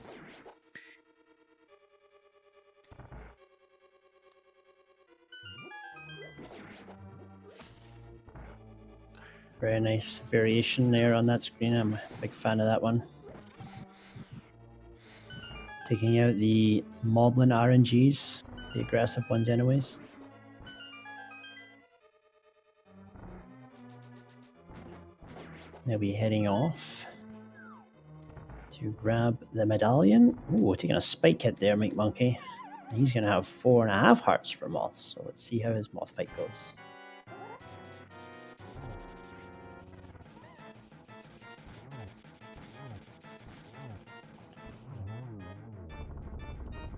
Very nice variation there on that screen. I'm a big fan of that one. Taking out the Moblin RNGs, the aggressive ones anyways. They'll be heading off to grab the medallion. Ooh, taking a spike hit there, mcmonkey. He's going to have 4.5 hearts for moths, so let's see how his moth fight goes.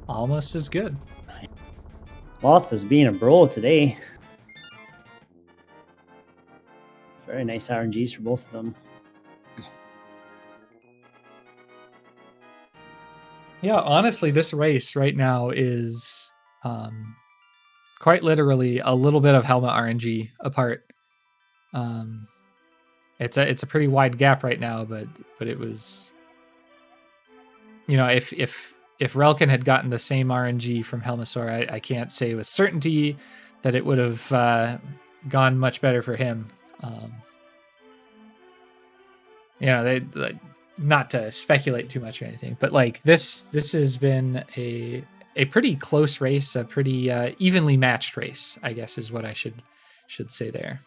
Almost as good. Moth is being a bro today. Very nice RNGs for both of them. Yeah, honestly, this race right now is quite literally a little bit of Helmet RNG apart. It's a pretty wide gap right now, but it was, you know, if Relkin had gotten the same RNG from Helmasaur, I can't say with certainty that it would have gone much better for him. You know, they not to speculate too much or anything, but like this has been a pretty close race, a pretty evenly matched race, I guess is what I should say there.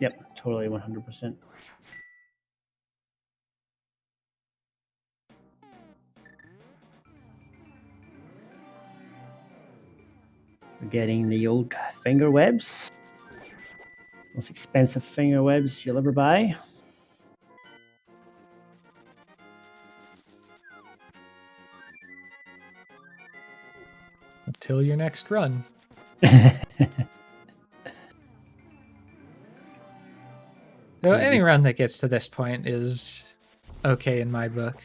Yep, totally 100%. We're getting the old finger webs. Most expensive finger webs you'll ever buy. Until your next run. So any run that gets to this point is okay in my book.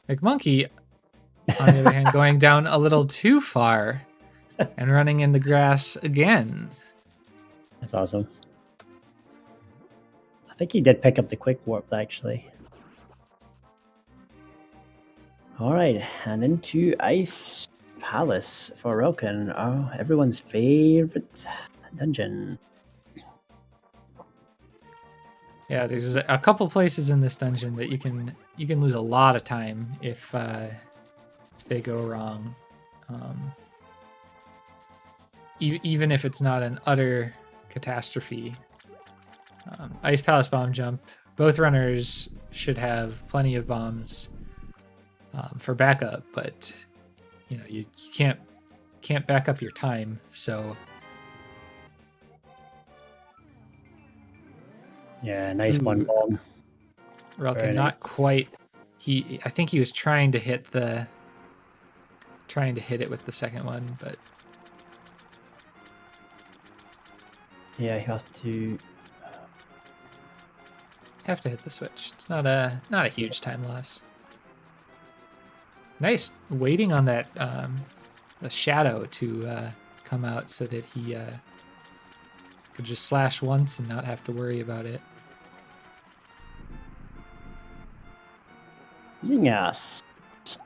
mcmonkey, on the other hand, going down a little too far and running in the grass again. That's awesome. I think he did pick up the quick warp, actually. Alright, and into Ice Palace for Relkin. Oh, everyone's favorite dungeon. Yeah, there's a couple places in this dungeon that you can lose a lot of time if they go wrong. Even if it's not an utter catastrophe. Ice Palace bomb jump. Both runners should have plenty of bombs for backup, but you know you can't back up your time. So yeah, nice one bomb. Relkin not quite. I think he was trying to hit it with the second one, but yeah, you have to hit the switch. It's not a huge time loss. Nice waiting on that the shadow to come out so that he could just slash once and not have to worry about it. Using a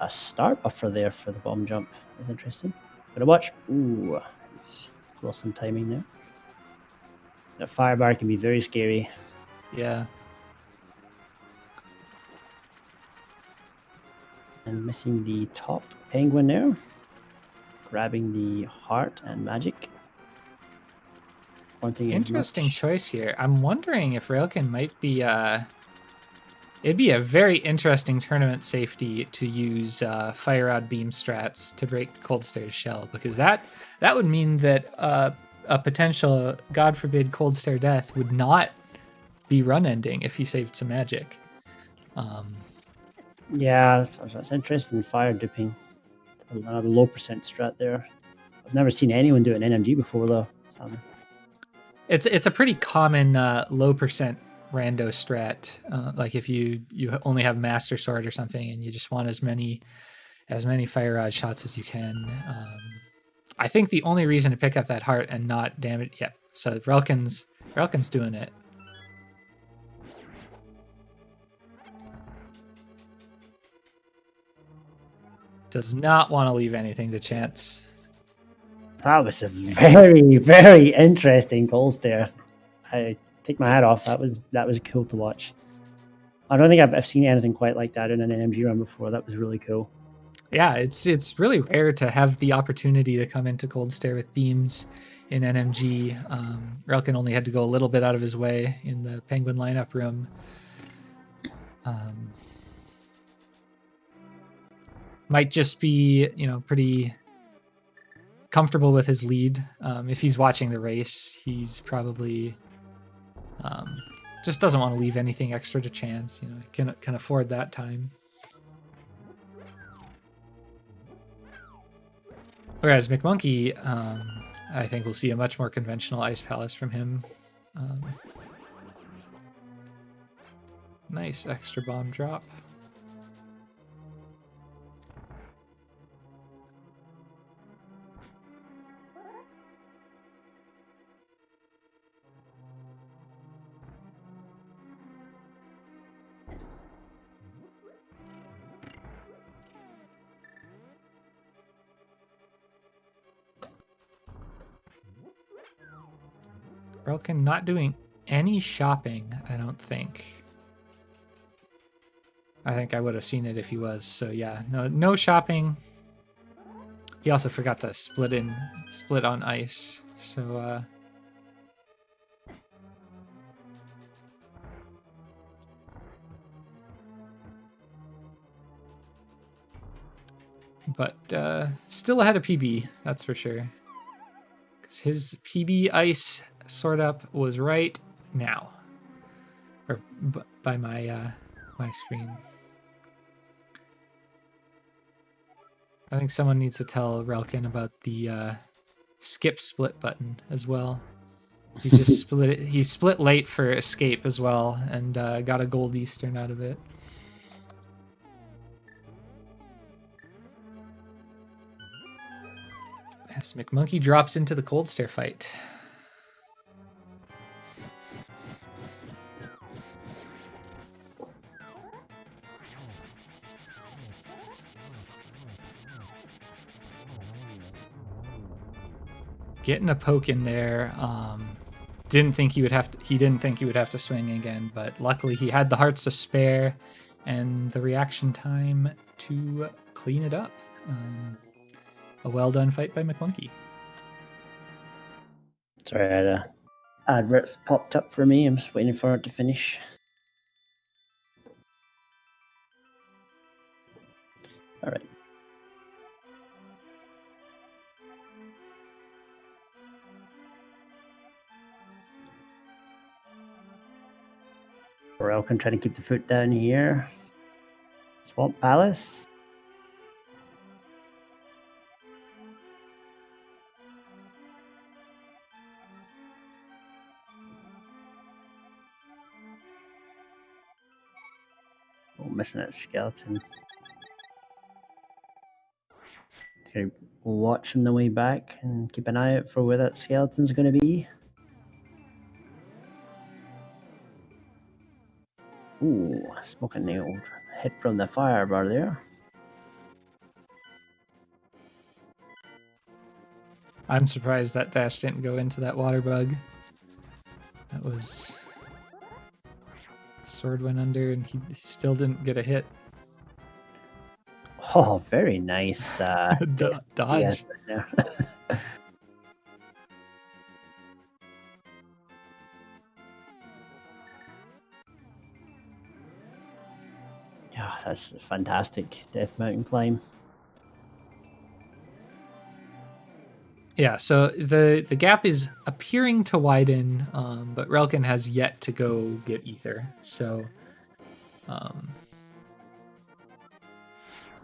star buffer there for the bomb jump. That's interesting. Gotta watch. Ooh, lost some timing there. That fire bar can be very scary. Yeah. And missing the top penguin there. Grabbing the heart and magic. One thing interesting choice here. I'm wondering if Relkin might be it'd be a very interesting tournament safety to use Fire Rod Beam strats to break Cold Stare's shell, because that would mean that a potential, God forbid, Cold Stare death would not be run ending if he saved some magic. Yeah, that's interesting. Fire dipping. Another low percent strat there. I've never seen anyone do an NMG before though. So. It's a pretty common low percent rando strat. Like if you only have Master Sword or something and you just want as many Fire Rod shots as you can. I think the only reason to pick up that heart and not damage. Yep. So Relkin's doing it. Does not want to leave anything to chance. That was a very, very interesting Cold Stare. I take my hat off. That was cool to watch. I don't think I've seen anything quite like that in an NMG run before. That was really cool. Yeah, it's really rare to have the opportunity to come into Cold Stare with beams in NMG. Relkin only had to go a little bit out of his way in the Penguin lineup room. might just be, pretty comfortable with his lead. If he's watching the race, he's probably just doesn't want to leave anything extra to chance. Can afford that time. Whereas McMonkey, I think we'll see a much more conventional Ice Palace from him. Nice extra bomb drop. Relkin not doing any shopping, I don't think. I think I would have seen it if he was. So yeah, no shopping. He also forgot to split on ice. So but still ahead of PB, that's for sure. Because his PB ice sort up was right now, or by my my screen. I think someone needs to tell Relkin about the skip split button as well. He's just split it. He split late for escape as well, and got a gold Eastern out of it. As McMonkey drops into the cold stare fight. Getting a poke in there. Didn't think he would have to. He didn't think he would have to swing again, but luckily he had the hearts to spare, and the reaction time to clean it up. A well done fight by McMonkey. Sorry, I had adverts popped up for me. I'm just waiting for it to finish. All right. Relkin trying to keep the foot down here. Swamp Palace. Oh, missing that skeleton. Okay, watch on the way back and keep an eye out for where that skeleton's going to be. Ooh, smoking the old hit from the fire bar there. I'm surprised that dash didn't go into that water bug. That was... Sword went under and he still didn't get a hit. Oh, very nice. Dodge. Yeah. Yeah, that's a fantastic Death Mountain climb. Yeah, so the gap is appearing to widen, but Relkin has yet to go get Ether. So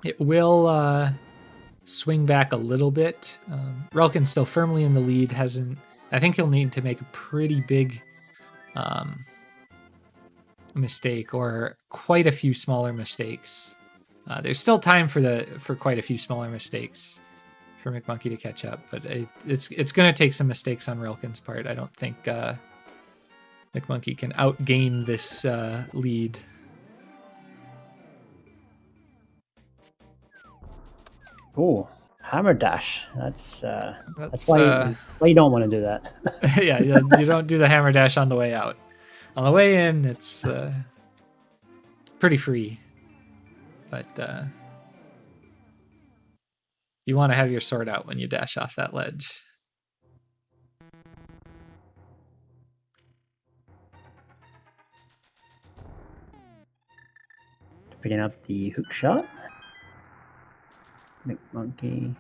it will swing back a little bit. Relkin's still firmly in the lead. I think he'll need to make a pretty big mistake or quite a few smaller mistakes. There's still time for quite a few smaller mistakes for McMonkey to catch up, but it's going to take some mistakes on Relkin's part. I don't think McMonkey can outgame this lead. Oh, hammer dash. That's why you don't want to do that. Yeah, you don't do the hammer dash on the way out. On the way in, it's pretty free, but you want to have your sword out when you dash off that ledge. Picking up the hook shot. McMonkey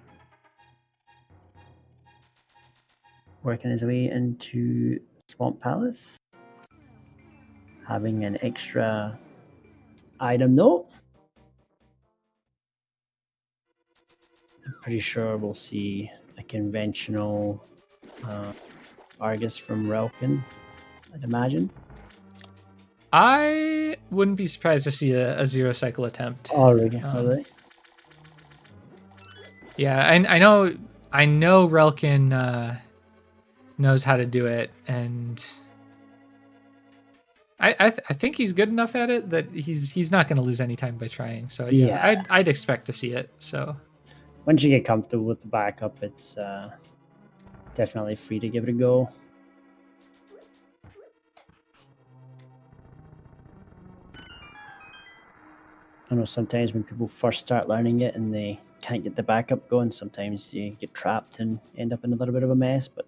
working his way into Swamp Palace, having an extra item though. I'm pretty sure we'll see a conventional Argus from Relkin, I'd imagine. I wouldn't be surprised to see a zero cycle attempt. Oh, really? Yeah, I know Relkin knows how to do it, and I think he's good enough at it that he's not going to lose any time by trying. So yeah, I'd expect to see it. So once you get comfortable with the backup, it's definitely free to give it a go. I know sometimes when people first start learning it and they can't get the backup going, sometimes you get trapped and end up in a little bit of a mess, but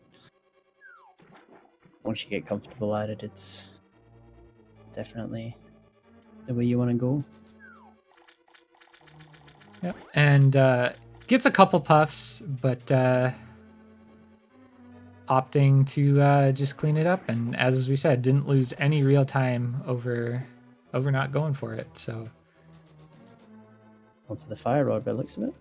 once you get comfortable at it, it's definitely the way you want to go. yeah, and gets a couple puffs, but opting to just clean it up, and as we said, didn't lose any real time over not going for it. So Going for the fire rod by the looks of it.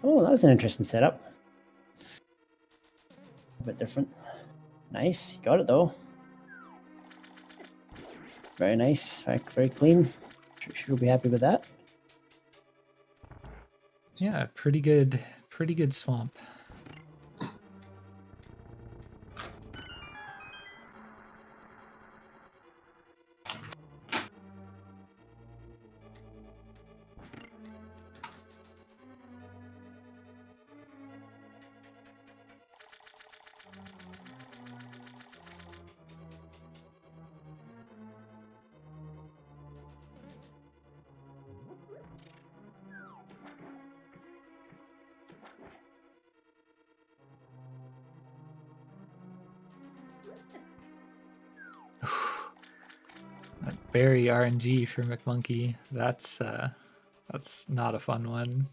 Oh, that was an interesting setup. A bit different. Nice, you got it though. Very nice, very clean. Sure will be happy with that. yeah, pretty good swamp. That berry RNG for McMonkey. That's not a fun one.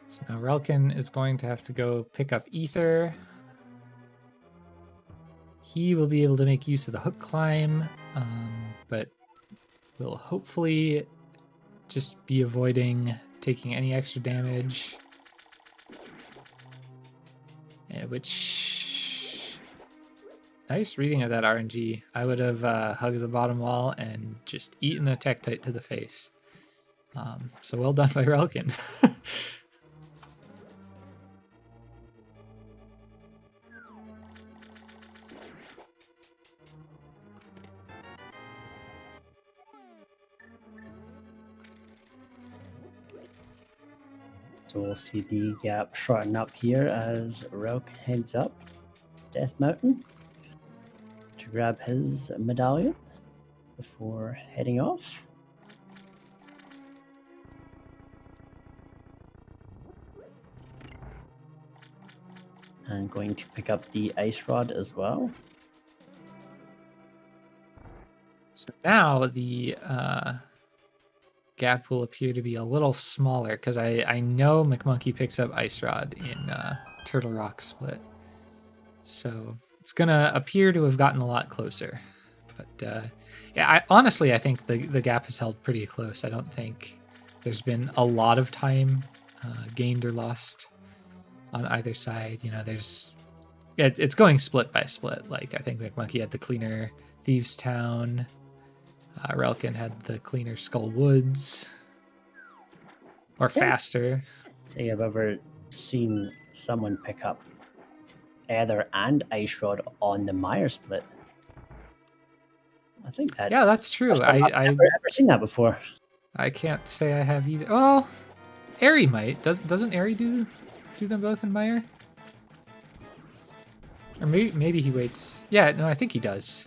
So now Relkin is going to have to go pick up Ether. He will be able to make use of the hook climb, but will hopefully just be avoiding taking any extra damage. Which, nice reading of that RNG. I would have hugged the bottom wall and just eaten a Tektite to the face. So well done by Relkin. So we'll see the gap shorten up here as Relk heads up Death Mountain to grab his medallion before heading off. And going to pick up the ice rod as well. So now the gap will appear to be a little smaller because I know McMonkey picks up Ice Rod in Turtle Rock Split. So it's going to appear to have gotten a lot closer. But yeah, honestly, I think the gap has held pretty close. I don't think there's been a lot of time gained or lost on either side. You know, it's going split by split. Like, I think McMonkey had the cleaner Thieves Town. Relkin had the cleaner Skull Woods. Or faster. Say I've ever seen someone pick up Ether and Ice Rod on the Mire split. I think that. Yeah, that's true. I've never seen that before. I can't say I have either. Oh, Airy might. Doesn't Airy do them both in Mire? Or maybe he waits. Yeah, no, I think he does.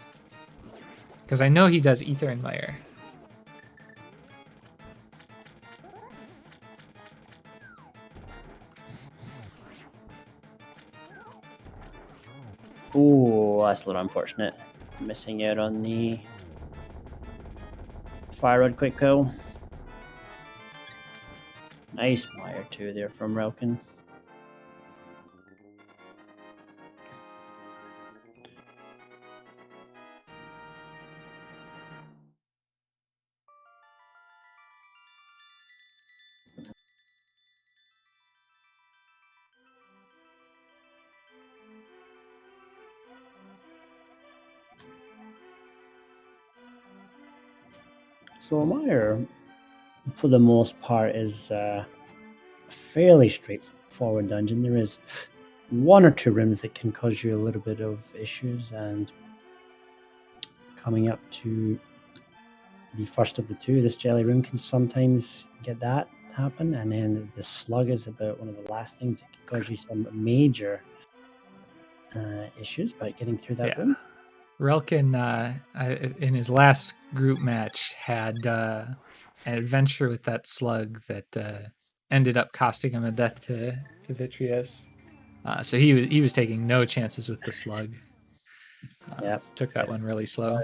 Because I know he does Ether and Mire. Oh, that's a little unfortunate. Missing out on the fire rod quick kill. Nice Meyer too there from Relkin. So Meyer, for the most part, is a fairly straightforward dungeon. There is one or two rooms that can cause you a little bit of issues, and coming up to the first of the two, this jelly room can sometimes get that happen, and then the slug is about one of the last things that can cause you some major issues by getting through that room. Relkin, in his last group match, had an adventure with that slug that ended up costing him a death to Vitreous. So he was taking no chances with the slug. Took that one really slow.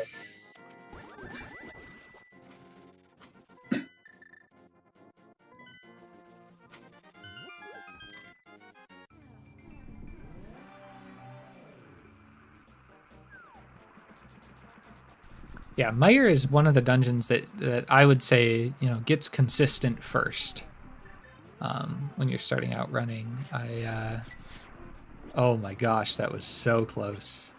Yeah, Meyer is one of the dungeons that I would say, gets consistent first. When you're starting out running. Oh my gosh, that was so close.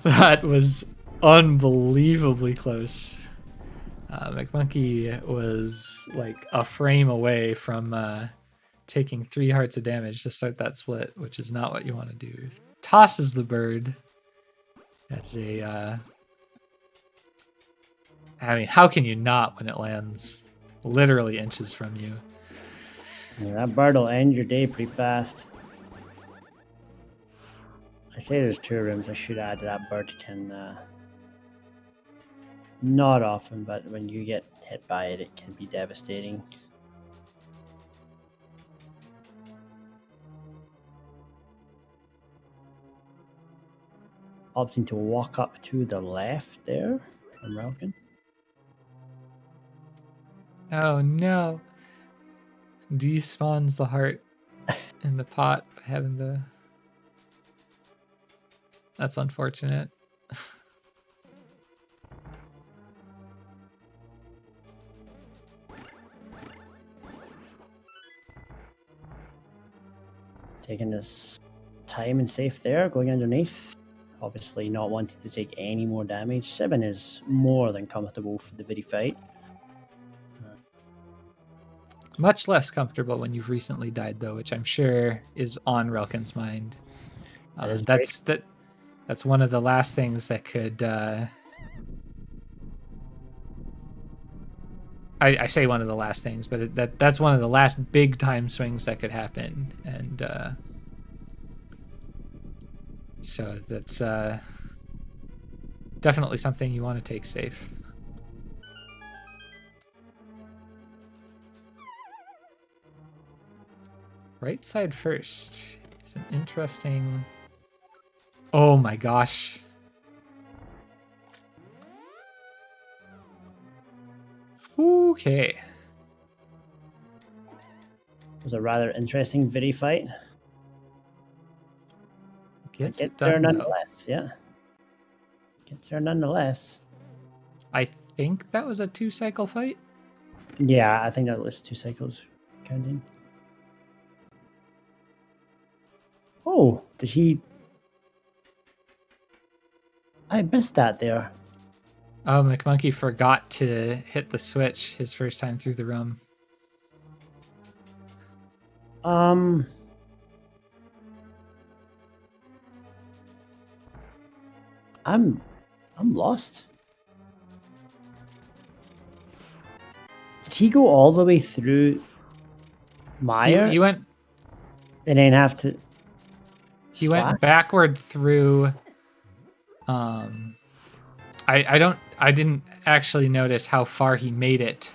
That was unbelievably close. McMonkey was like a frame away from taking 3 hearts of damage to start that split, which is not what you want to do. Tosses the bird as a... I mean, how can you not when it lands literally inches from you? Yeah, that bird will end your day pretty fast. I say there's 2 rooms. I should add that bird can... not often, but when you get hit by it, it can be devastating. Opting to walk up to the left there from Relkin. Oh no. Despawns the heart in the pot by having the... That's unfortunate. Taking this time and safe there, going underneath. Obviously not wanting to take any more damage. 7 is more than comfortable for the video fight. Much less comfortable when you've recently died, though, which I'm sure is on Relkin's mind. That's one of the last things that could... I say one of the last things, but that's one of the last big time swings that could happen, and so that's definitely something you want to take safe. Right side first is an interesting... Oh my gosh. Okay. It was a rather interesting video fight. Gets there done, nonetheless, yeah. Gets there nonetheless. I think that was a 2-cycle fight. Yeah, I think that was 2 cycles counting. Oh, did he... I missed that there. Oh, McMonkey forgot to hit the switch his first time through the room. I'm lost. Did he go all the way through Meyer? He went... And then have to... He went backward through... I didn't actually notice how far he made it,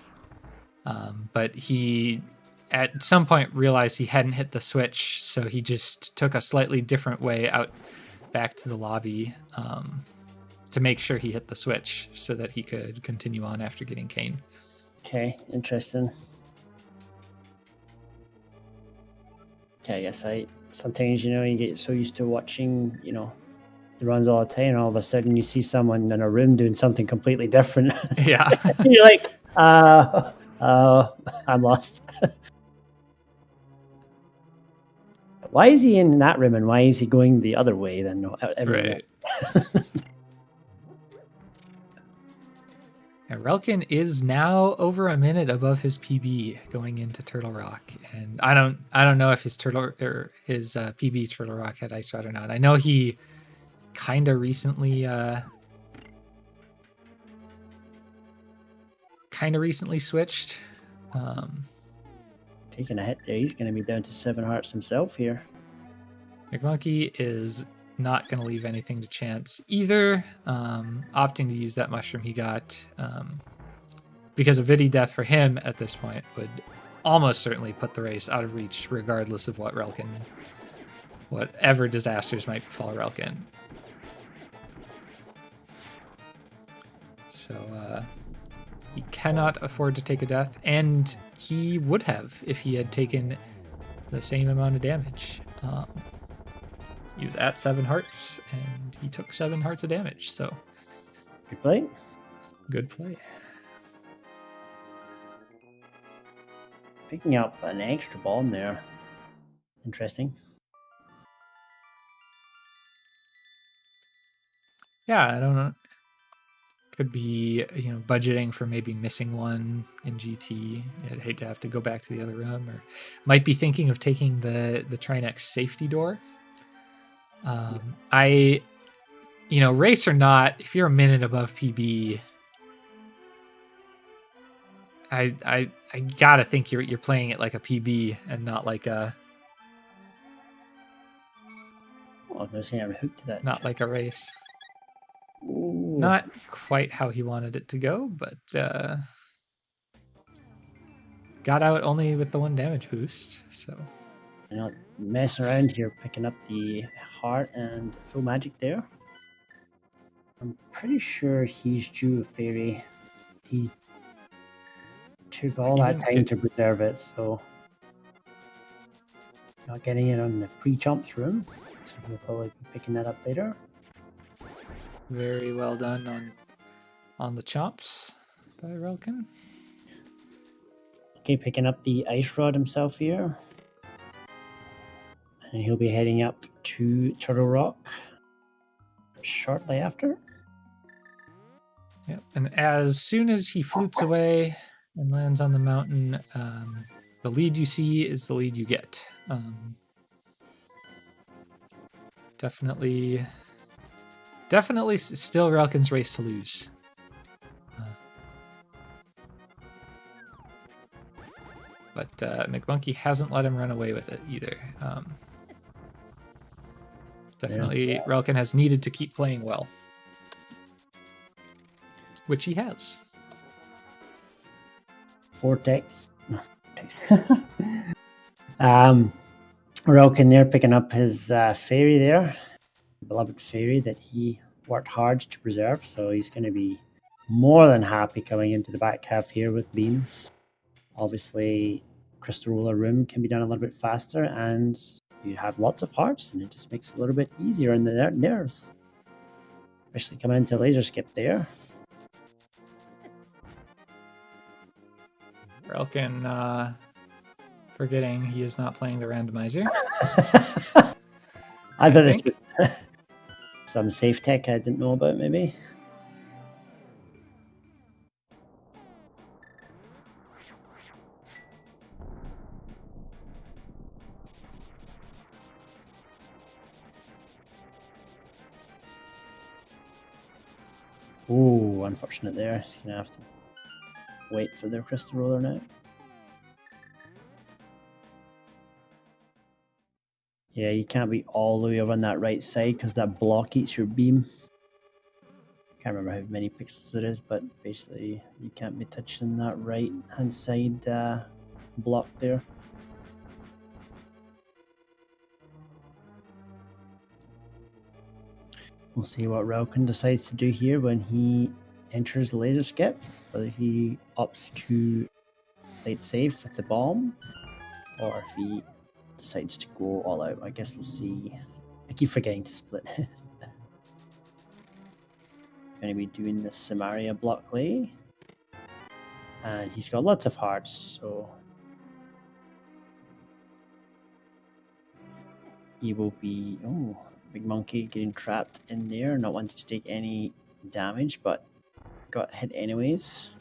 but he at some point realized he hadn't hit the switch, so he just took a slightly different way out back to the lobby to make sure he hit the switch so that he could continue on after getting Kane. Okay, interesting. Okay, I guess sometimes, you know, you get so used to watching, you know, the runs all the time, and all of a sudden you see someone in a room doing something completely different. Yeah. You're like, I'm lost. Why is he in that room, and why is he going the other way then? Right. And Relkin is now over a minute above his PB going into Turtle Rock, and I don't know if his PB Turtle Rock had Ice Rod or not. I know he kind of recently switched. Taking a hit there, he's going to be down to 7 hearts himself here. McMonkey is not going to leave anything to chance either, opting to use that mushroom he got, because a Vidi death for him at this point would almost certainly put the race out of reach, regardless of whatever disasters might befall Relkin. So he cannot afford to take a death, and he would have if he had taken the same amount of damage. He was at 7 hearts, and he took 7 hearts of damage, so... Good play. Good play. Picking up an extra bomb there. Interesting. Yeah, I don't know. Could be, you know, budgeting for maybe missing one in GT. I'd hate to have to go back to the other room, or might be thinking of taking the Trinex safety door. You know, race or not, if you're a minute above PB, I gotta think you're playing it like a PB and not like a. Oh, I was saying I hooked to that. Not like a race. Ooh. Not quite how he wanted it to go, but got out only with the 1 damage boost. So You're not messing around here, picking up the heart and full magic there. I'm pretty sure he's due a fairy. He took all that time to preserve it, so not getting it on the pre-chomps room. So we'll probably be picking that up later. Very well done on the chomps by Relkin. Okay, picking up the Ice Rod himself here. And he'll be heading up to Turtle Rock shortly after. Yep, and as soon as he flutes away and lands on the mountain, the lead you see is the lead you get. Definitely still Relkin's race to lose. But McMonkey hasn't let him run away with it either. Definitely Relkin has needed to keep playing well, which he has. Vortex. Relkin there picking up his fairy there. Beloved fairy that he worked hard to preserve, so he's going to be more than happy coming into the back half here with beams. Obviously, Crystal Roller Room can be done a little bit faster, and you have lots of hearts, and it just makes it a little bit easier in the nerves. Especially coming into Laser Skip there. Relkin forgetting he is not playing the randomizer. I thought it was some safe tech I didn't know about, maybe. Ooh, unfortunate there. He's going to have to wait for their Crystal Roller now. Yeah, you can't be all the way over on that right side because that block eats your beam. Can't remember how many pixels it is, but basically you can't be touching that right hand side block there. We'll see what Relkin decides to do here when he enters the laser skip. Whether he opts to play it safe with the bomb, or if he decides to go all out. I guess we'll see. I keep forgetting to split. Going to be doing the Samaria block lay. And he's got lots of hearts, so he will be... Oh, Big Monkey getting trapped in there, not wanting to take any damage, but got hit anyways.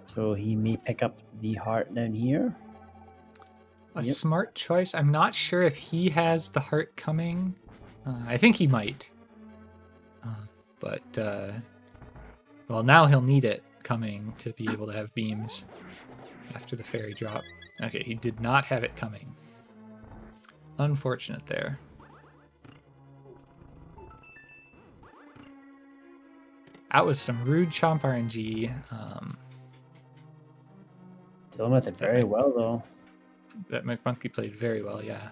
So he may pick up the heart down here. A smart choice. I'm not sure if he has the heart coming. I think he might. But, well, now he'll need it coming to be able to have beams after the fairy drop. Okay, he did not have it coming. Unfortunate there. That was some rude chomp RNG. Dealing with it very well, though. That mcmonkey played very well, yeah.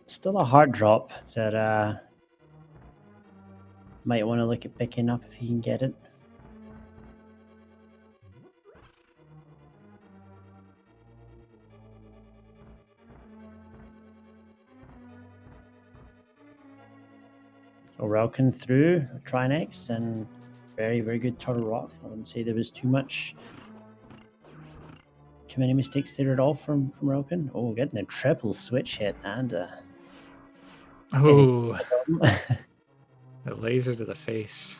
Still a hard drop that might want to look at picking up if he can get it. So Relkin through Trinex and very, very good Turtle Rock. I wouldn't say there was too many mistakes there at all from Relkin. Oh, getting a triple switch hit and oh, the laser to the face.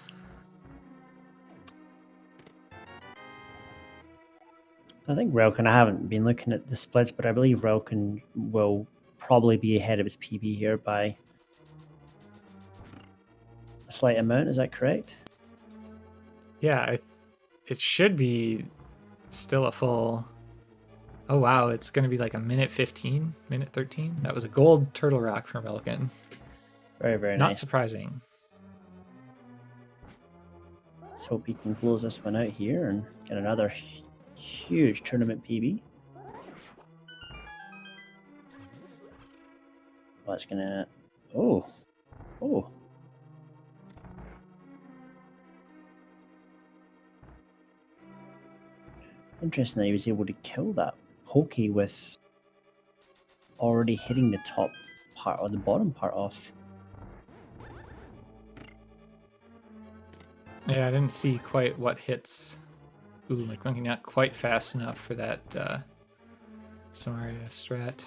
I think Relkin, I haven't been looking at the splits, but I believe Relkin will probably be ahead of his PB here by a slight amount. Is that correct? Yeah, it should be still a full... Oh, wow, it's going to be like a minute 15, minute 13. That was a gold turtle rock from Relkin. Very, very Not nice. surprising. Let's hope he can close this one out here and get another huge tournament PB. Well, it's gonna... Oh. Interesting that he was able to kill that pokey with already hitting the top part or the bottom part off. Yeah, I didn't see quite what hits. Ooh, mcmonkey not quite fast enough for that Samaria strat.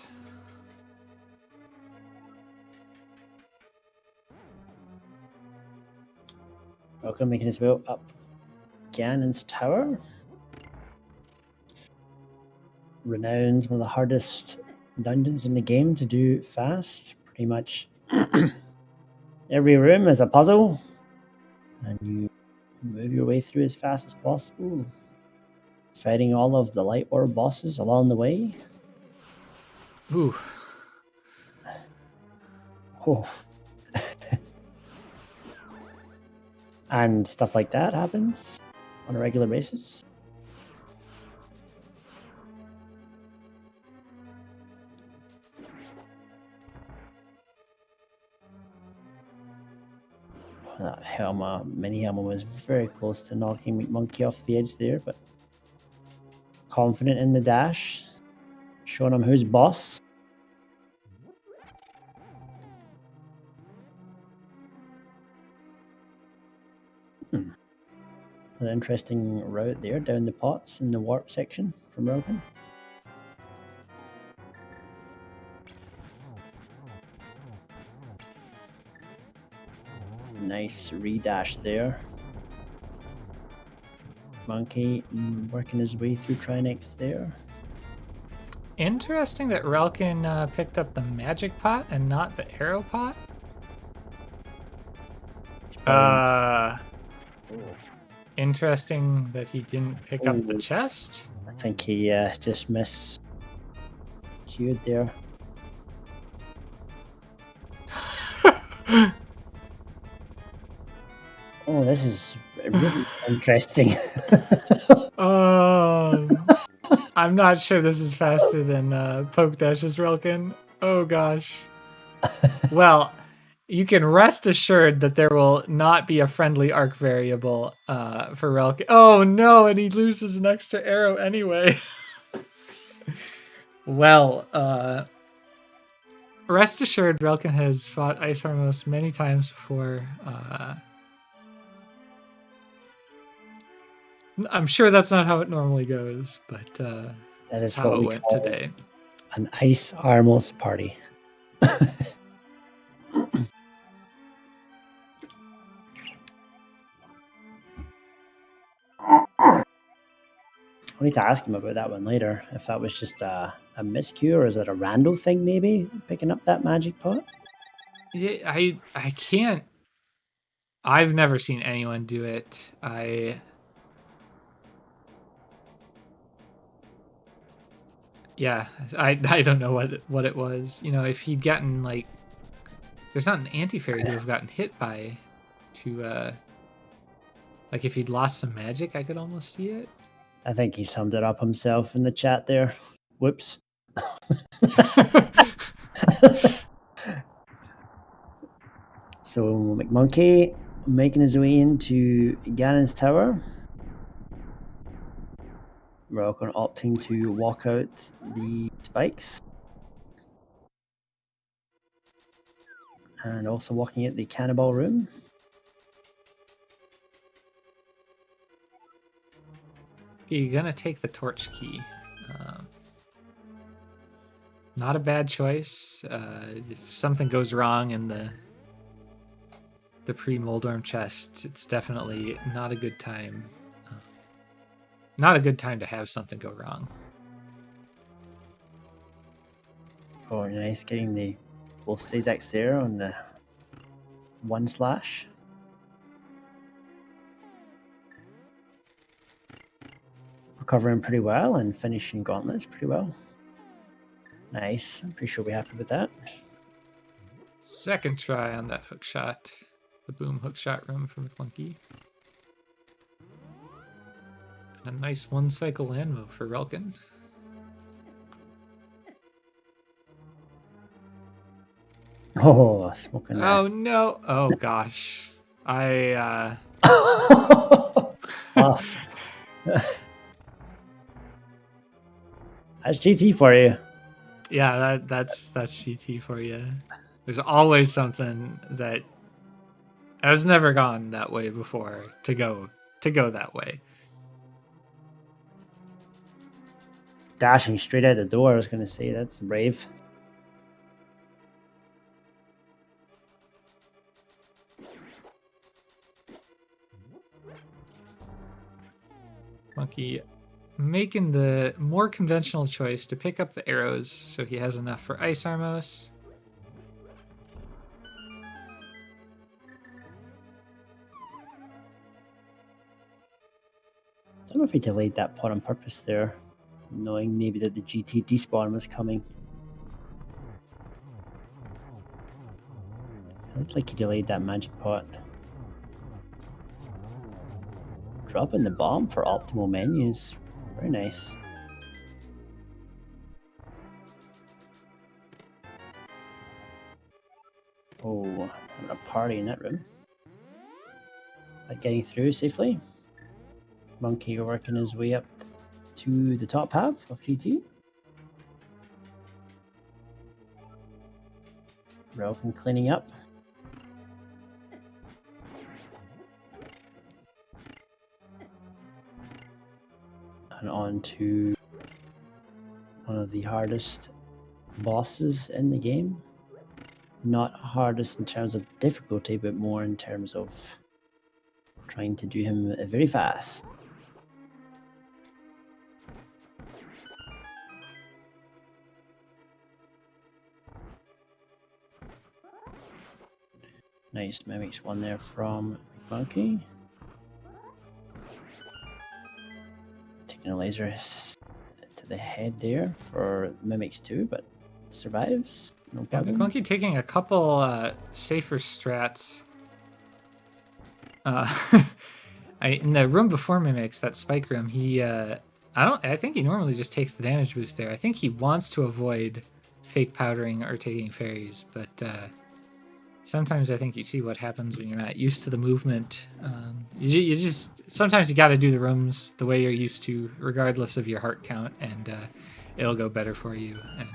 Welcome, making his way up Ganon's Tower. Renowned, one of the hardest dungeons in the game to do fast. Pretty much every room is a puzzle, and you move your way through as fast as possible, fighting all of the light orb bosses along the way. Ooh. Oh. And stuff like that happens on a regular basis. That mini Helma was very close to knocking mcmonkey off the edge there, but confident in the dash, showing him who's boss. An interesting route there down the pots in the warp section from Relkin. Nice redash there. Monkey working his way through Trinex there. Interesting that Relkin picked up the magic pot and not the arrow pot. Interesting that he didn't pick up the chest. I think he just miscued there. Oh, this is really interesting. I'm not sure this is faster than Poke Dash's Relkin. Oh gosh. Well, you can rest assured that there will not be a friendly arc variable for relkin. Oh no, and he loses an extra arrow anyway. Well, rest assured, relkin has fought Ice Armos many times before. I'm sure that's not how it normally goes, but That is how what it we went call today. an Ice Armos party. I need to ask him about that one later. If that was just a miscue, or is it a rando thing? Maybe picking up that magic pot. Yeah, I can't. I've never seen anyone do it. Yeah, I don't know what it was. You know, if he'd gotten like, there's not an anti-fairy to have gotten hit by, to like if he'd lost some magic, I could almost see it. I think he summed it up himself in the chat there. Whoops. So McMonkey making his way into Ganon's tower. Relkin opting to walk out the spikes. And also walking out the cannonball room. Okay, you're gonna take the torch key. Not a bad choice. If something goes wrong in the pre-Moldorm chest, it's definitely not a good time. Not a good time to have something go wrong. Oh, nice. Getting the both Sazaks there on the 1/. Recovering pretty well and finishing gauntlets pretty well. Nice. I'm pretty sure we're happy with that. Second try on that hook shot. The boom hook shot room from McMonkey. And a nice one cycle landmo for relkin. Oh, smoking that. Oh no! Oh gosh, I. Oh. That's GT for you. Yeah, that's GT for you. There's always something that has never gone that way before to go that way. Dashing straight out the door. I was going to say that's brave. Monkey making the more conventional choice to pick up the arrows so he has enough for Ice Armos. I don't know if he delayed that pot on purpose there, knowing maybe that the GT despawn was coming. It looks like he delayed that magic pot. Dropping the bomb for optimal menus. Very nice. Oh, having a party in that room. But getting through safely. Monkey working his way up to the top half of GT. Relkin cleaning up. And on to one of the hardest bosses in the game. Not hardest in terms of difficulty, but more in terms of trying to do him very fast. Nice mimics one there from Monkey. Taking a laser to the head there for mimics 2, but survives. No problem. Monkey taking a couple safer strats. In the room before mimics, that spike room, I think he normally just takes the damage boost there. I think he wants to avoid fake powdering or taking fairies, but sometimes I think you see what happens when you're not used to the movement. You just sometimes you got to do the rooms the way you're used to, regardless of your heart count, and it'll go better for you. And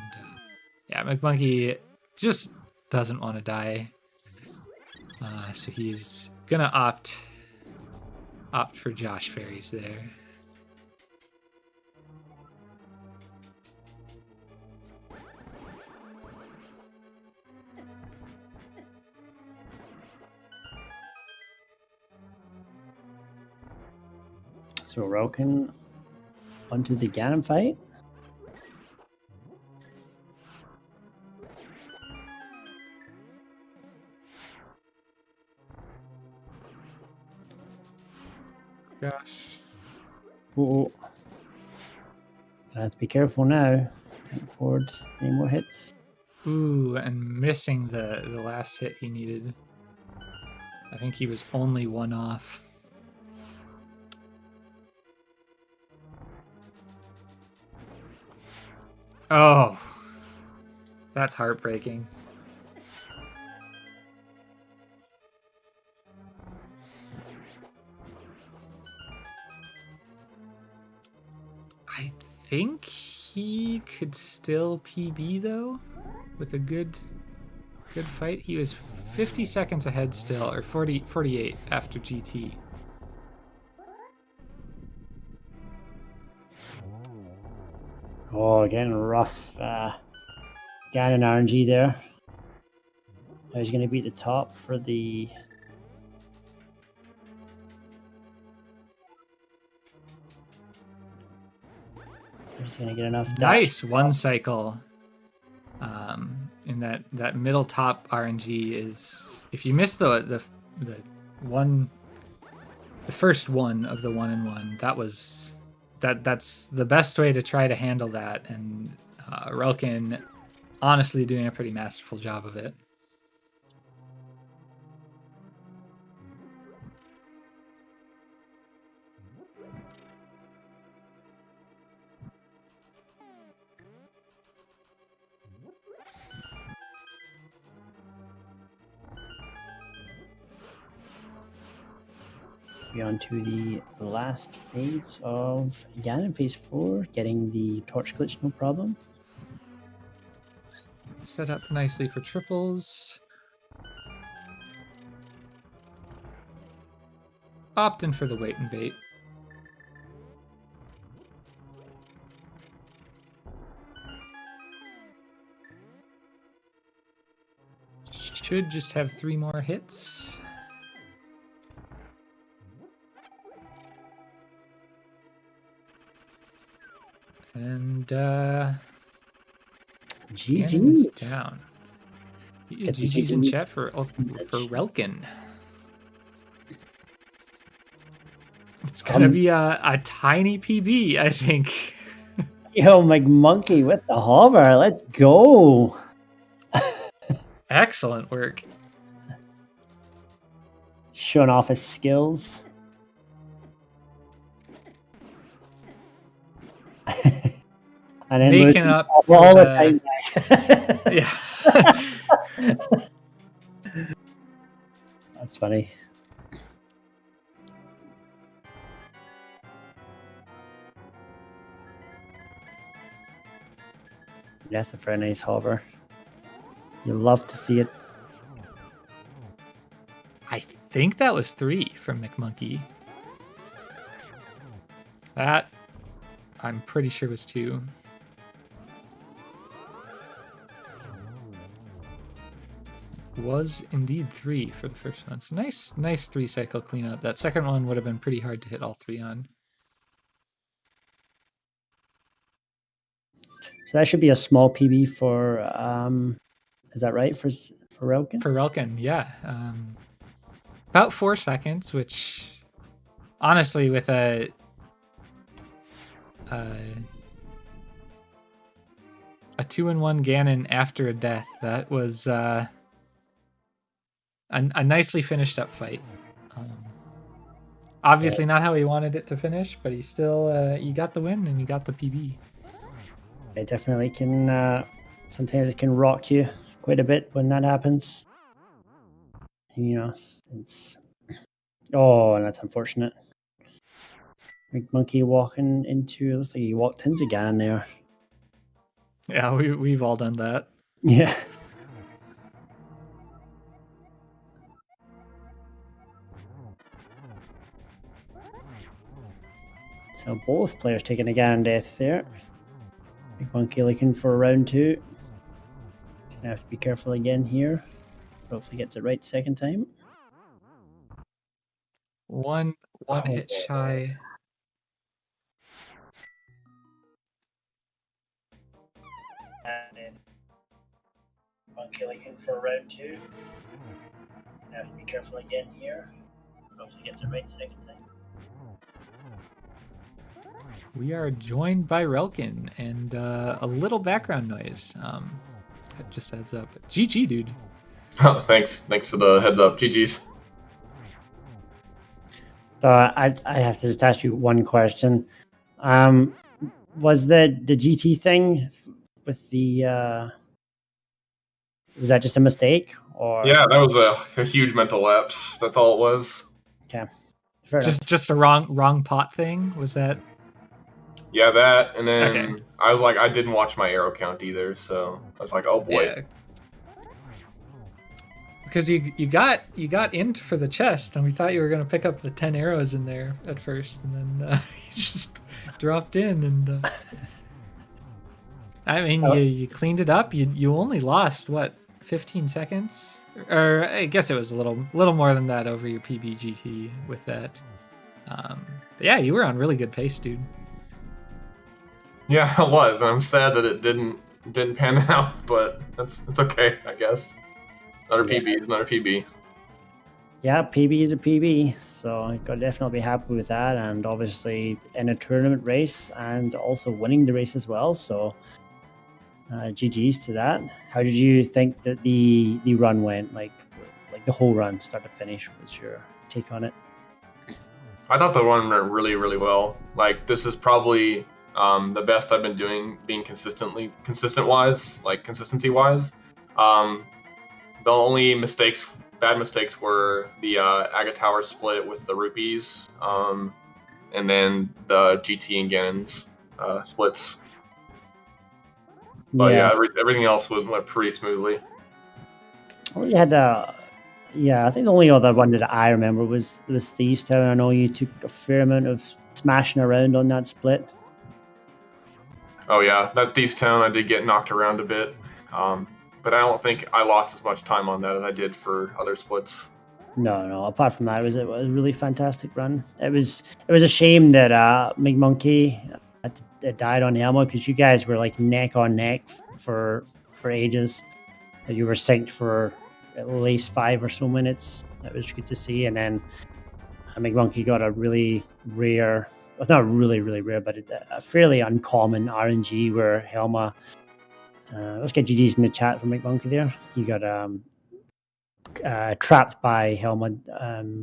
yeah, McMonkey just doesn't want to die, so he's gonna opt for Josh fairies there. So Relkin onto the Ganon fight. Gosh. Oh, I have to be careful now. Can't afford any more hits. Ooh, and missing the last hit he needed. I think he was only one off. Oh, that's heartbreaking. I think he could still PB though, with a good fight. He was 50 seconds ahead still, or 48 after GT. Oh, again, rough. Ganon RNG there. Now he's going to beat the top for the... He's going to get enough. Nice one cycle. In that middle top RNG is, if you miss the first one of the 1-in-1, that's the best way to try to handle that, and Relkin honestly doing a pretty masterful job of it. On to the last phase of Ganon, phase 4, getting the torch glitch, no problem. Set up nicely for triples. Opt in for the wait and bait. Should just have 3 more hits. And GG's down. GG's in chat for Relkin. It's gonna be a tiny PB, I think. Yo, McMonkey with the hover. Let's go. Excellent work. Showing off his skills. And then making up all the time. Yeah. That's funny. That's a very nice hover. You love to see it. I think that was 3 from McMonkey. That, I'm pretty sure, was 2. Was indeed 3 for the first one. So nice 3-cycle cleanup. That second one would have been pretty hard to hit all 3 on. So that should be a small PB for, is that right, for Relkin? For Relkin, yeah. About 4 seconds, which honestly, with a 2-in-1 Ganon after a death, that was a nicely finished up fight. Obviously not how he wanted it to finish, but he still he got the win and he got the PB. I definitely can sometimes it can rock you quite a bit when that happens. You know, it's oh, and that's unfortunate. Monkey walking into, looks like he walked into Ganon there. Yeah, we've all done that. Yeah. So both players taking a Ganon death there. Big Monkey looking for round 2. He's gonna have to be careful again here. Hopefully gets it right second time. One hit shy. Monkey looking for round 2. Have to be careful again here. Hopefully gets it right second time. We are joined by Relkin and a little background noise. Just heads up. GG, dude. Oh, thanks for the heads up. GG's. So I have to just ask you one question. Was the GT thing with the was that just a mistake, or Yeah, that was a huge mental lapse. That's all it was. okay? Fair enough. Just a wrong pot thing? Was that? Yeah, that, and then Okay. I was like, I didn't watch my arrow count either, so I was like, oh boy. Yeah. Because you got in for the chest, and we thought you were gonna pick up the 10 arrows in there at first, and then you just dropped in, and I mean, you cleaned it up. You only lost what, 15 seconds, or I guess it was a little more than that over your PBGT with that. But yeah, you were on really good pace, dude. Yeah, it was, and I'm sad that it didn't pan out, but it's okay, I guess. Another PB is another PB. Yeah, PB is a PB, so I got to definitely be happy with that, and obviously in a tournament race, and also winning the race as well. So, GG's to that. How did you think that the run went? Like the whole run, start to finish. What's your take on it? I thought the run went really, really well. Like, this is probably the best I've been doing, being consistency wise. The only bad mistakes were the Aga Tower split with the rupees, and then the GT and Ganon's splits. But yeah, everything else went pretty smoothly. Well, you had yeah, I think the only other one that I remember was Thieves Town. I know you took a fair amount of smashing around on that split. Oh yeah, that Thieves Town, I did get knocked around a bit, but I don't think I lost as much time on that as I did for other splits. No. Apart from that, it was a really fantastic run. It was a shame that mcmonkey died on Elmo, because you guys were like neck on neck for ages. You were synced for at least 5 or so minutes. That was good to see. And then mcmonkey got a really rare, well, not really rare, but a fairly uncommon RNG where Helma, let's get GG's in the chat for mcmonkey there. He got trapped by Helma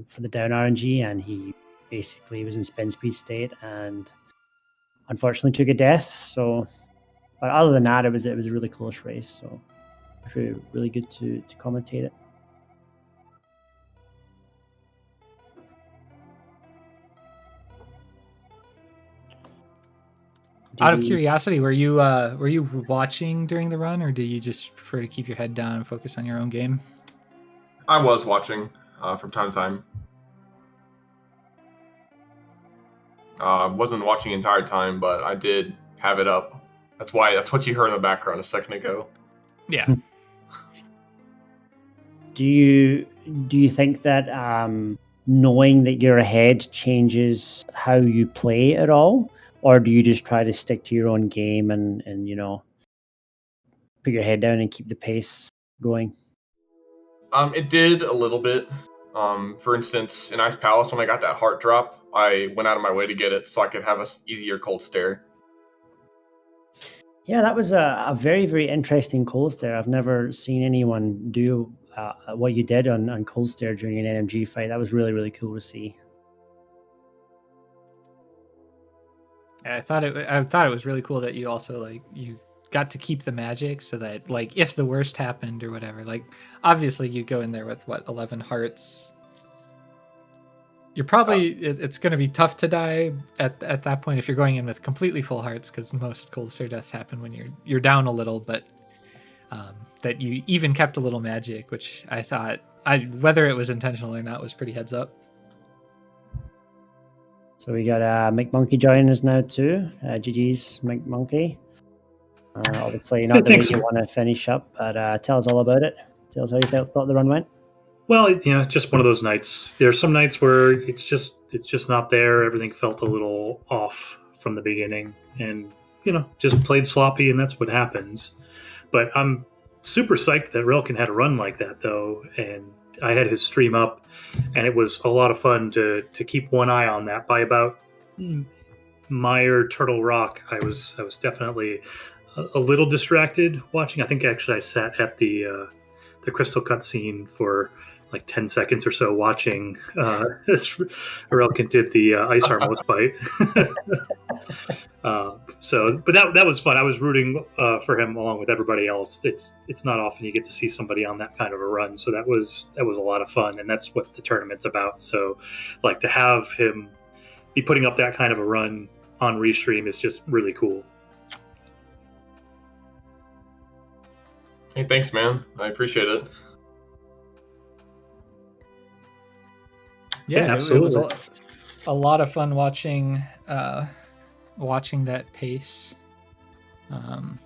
for the down RNG, and he basically was in spin speed state and unfortunately took a death. So, but other than that, it was a really close race. So, really good to commentate it. Out of curiosity, were you watching during the run, or did you just prefer to keep your head down and focus on your own game? I was watching from time to time. Wasn't watching the entire time, but I did have it up. That's what you heard in the background a second ago. Yeah. Do you think that knowing that you're ahead changes how you play at all, or do you just try to stick to your own game and put your head down and keep the pace going? It did a little bit. For instance, in Ice Palace, when I got that heart drop, I went out of my way to get it so I could have an easier cold stare. Yeah, that was a very, very interesting cold stare. I've never seen anyone do what you did on cold stare during an NMG fight. That was really, really cool to see. I thought it was really cool that you also you got to keep the magic so that like if the worst happened or whatever, like obviously you go in there with 11 hearts. You're probably it's going to be tough to die at that point if you're going in with completely full hearts, because most cold stare deaths happen when you're down a little, but that you even kept a little magic, which I thought whether it was intentional or not was pretty heads up. So we got mcmonkey joining us now too. GG's mcmonkey. Obviously not the way you want to finish up, but tell us all about it. Tell us how you thought the run went. Well, just one of those nights. There's some nights where it's just not there. Everything felt a little off from the beginning, and just played sloppy, and that's what happens. But I'm super psyched that relkin had a run like that, though, and I had his stream up, and it was a lot of fun to keep one eye on that. By about Meyer Turtle Rock, I was definitely a little distracted watching. I think actually I sat at the crystal cutscene for like 10 seconds or so watching relkin did the ice armless bite. But that was fun. I was rooting for him along with everybody else. It's not often you get to see somebody on that kind of a run, so that was a lot of fun, and that's what the tournament's about. So like to have him be putting up that kind of a run on Restream is just really cool. Hey, thanks, man. I appreciate it. Yeah, absolutely. It was a lot of fun watching that pace. And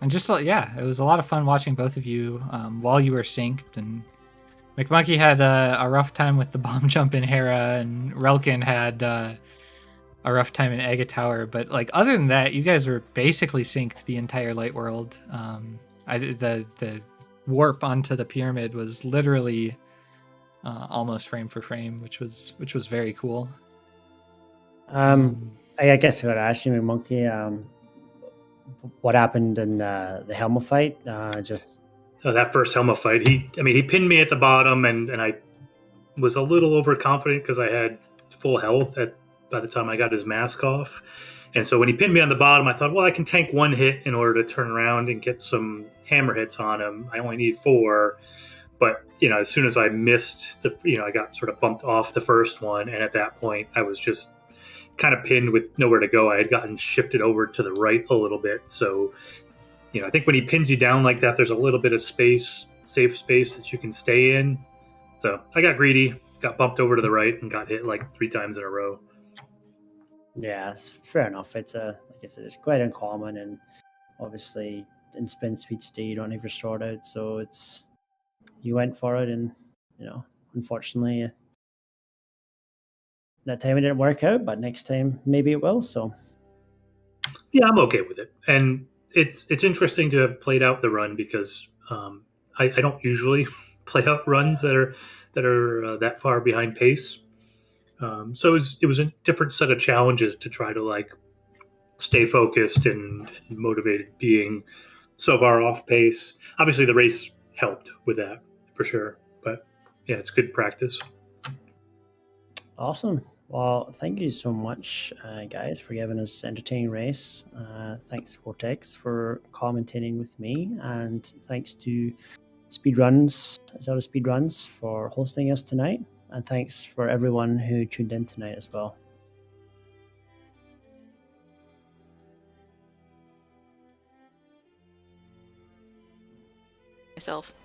just it was a lot of fun watching both of you while you were synced. And mcmonkey had a rough time with the bomb jump in Hera, and relkin had a rough time in Aga Tower, but like other than that, you guys were basically synced the entire light world. The warp onto the pyramid was literally almost frame for frame, which was very cool. I guess I got to ask you, mcmonkey, what happened in the Helma fight? That first Helma fight, he pinned me at the bottom, and I was a little overconfident because I had full health by the time I got his mask off. And so when he pinned me on the bottom, I thought, well, I can tank one hit in order to turn around and get some hammer hits on him. I only need 4. But, as soon as I missed I got sort of bumped off the first one. And at that point, I was just kind of pinned with nowhere to go. I had gotten shifted over to the right a little bit. So, I think when he pins you down like that, there's a little bit of safe space that you can stay in. So I got greedy, got bumped over to the right, and got hit like 3 times in a row. Yeah, fair enough. It's like I said, it's quite uncommon, and obviously in spin speed stay you don't have your sword out, so you went for it, and unfortunately that time it didn't work out, but next time maybe it will. So yeah, I'm okay with it, and it's interesting to have played out the run because I don't usually play out runs that are that far behind pace. So it was a different set of challenges to try to like stay focused and motivated being so far off pace. Obviously the race helped with that for sure, but yeah, it's good practice. Awesome. Well, thank you so much, guys, for giving us entertaining race. Thanks, Vortex, for commentating with me, and thanks to ZeldaSpeedRuns, for hosting us tonight, and thanks for everyone who tuned in tonight as well. Myself.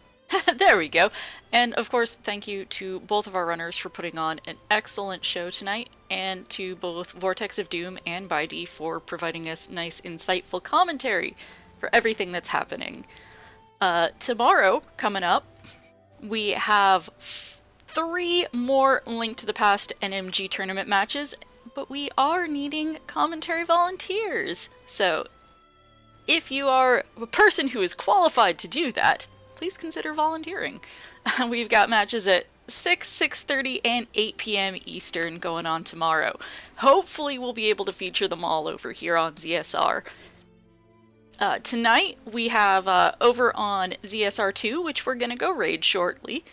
There we go. And of course, thank you to both of our runners for putting on an excellent show tonight, and to both Vortex of Doom and Bidey for providing us nice, insightful commentary for everything that's happening. Tomorrow, coming up, we have 3 more Link to the Past NMG Tournament matches, but we are needing commentary volunteers. So, if you are a person who is qualified to do that, please consider volunteering. We've got matches at 6, 6:30, and 8 p.m. Eastern going on tomorrow. Hopefully we'll be able to feature them all over here on ZSR. Tonight we have over on ZSR2, which we're going to go raid shortly.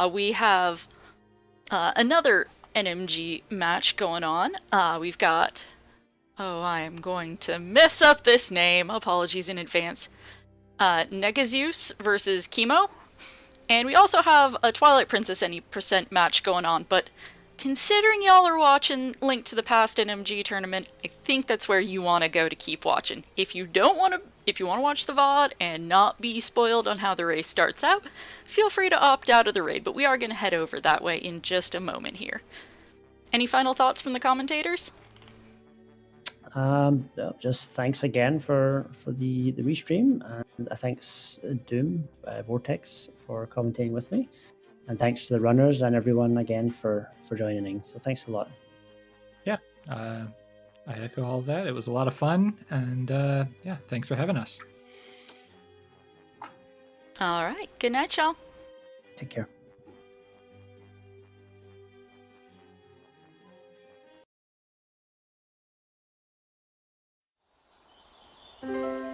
We have another NMG match going on. We've got Oh, I am going to mess up this name. Apologies in advance. Negazeus versus Chemo. And we also have a Twilight Princess any percent match going on, but considering y'all are watching Link to the Past NMG Tournament, I think that's where you want to go to keep watching. If you want to watch the VOD and not be spoiled on how the race starts out, feel free to opt out of the raid, but we are going to head over that way in just a moment here. Any final thoughts from the commentators? Just thanks again for the restream, and thanks Doom, Vortex for commentating with me, and thanks to the runners and everyone again for joining in. So thanks a lot. Yeah, I echo all of that. It was a lot of fun, and yeah, thanks for having us. All right, good night, y'all. Take care.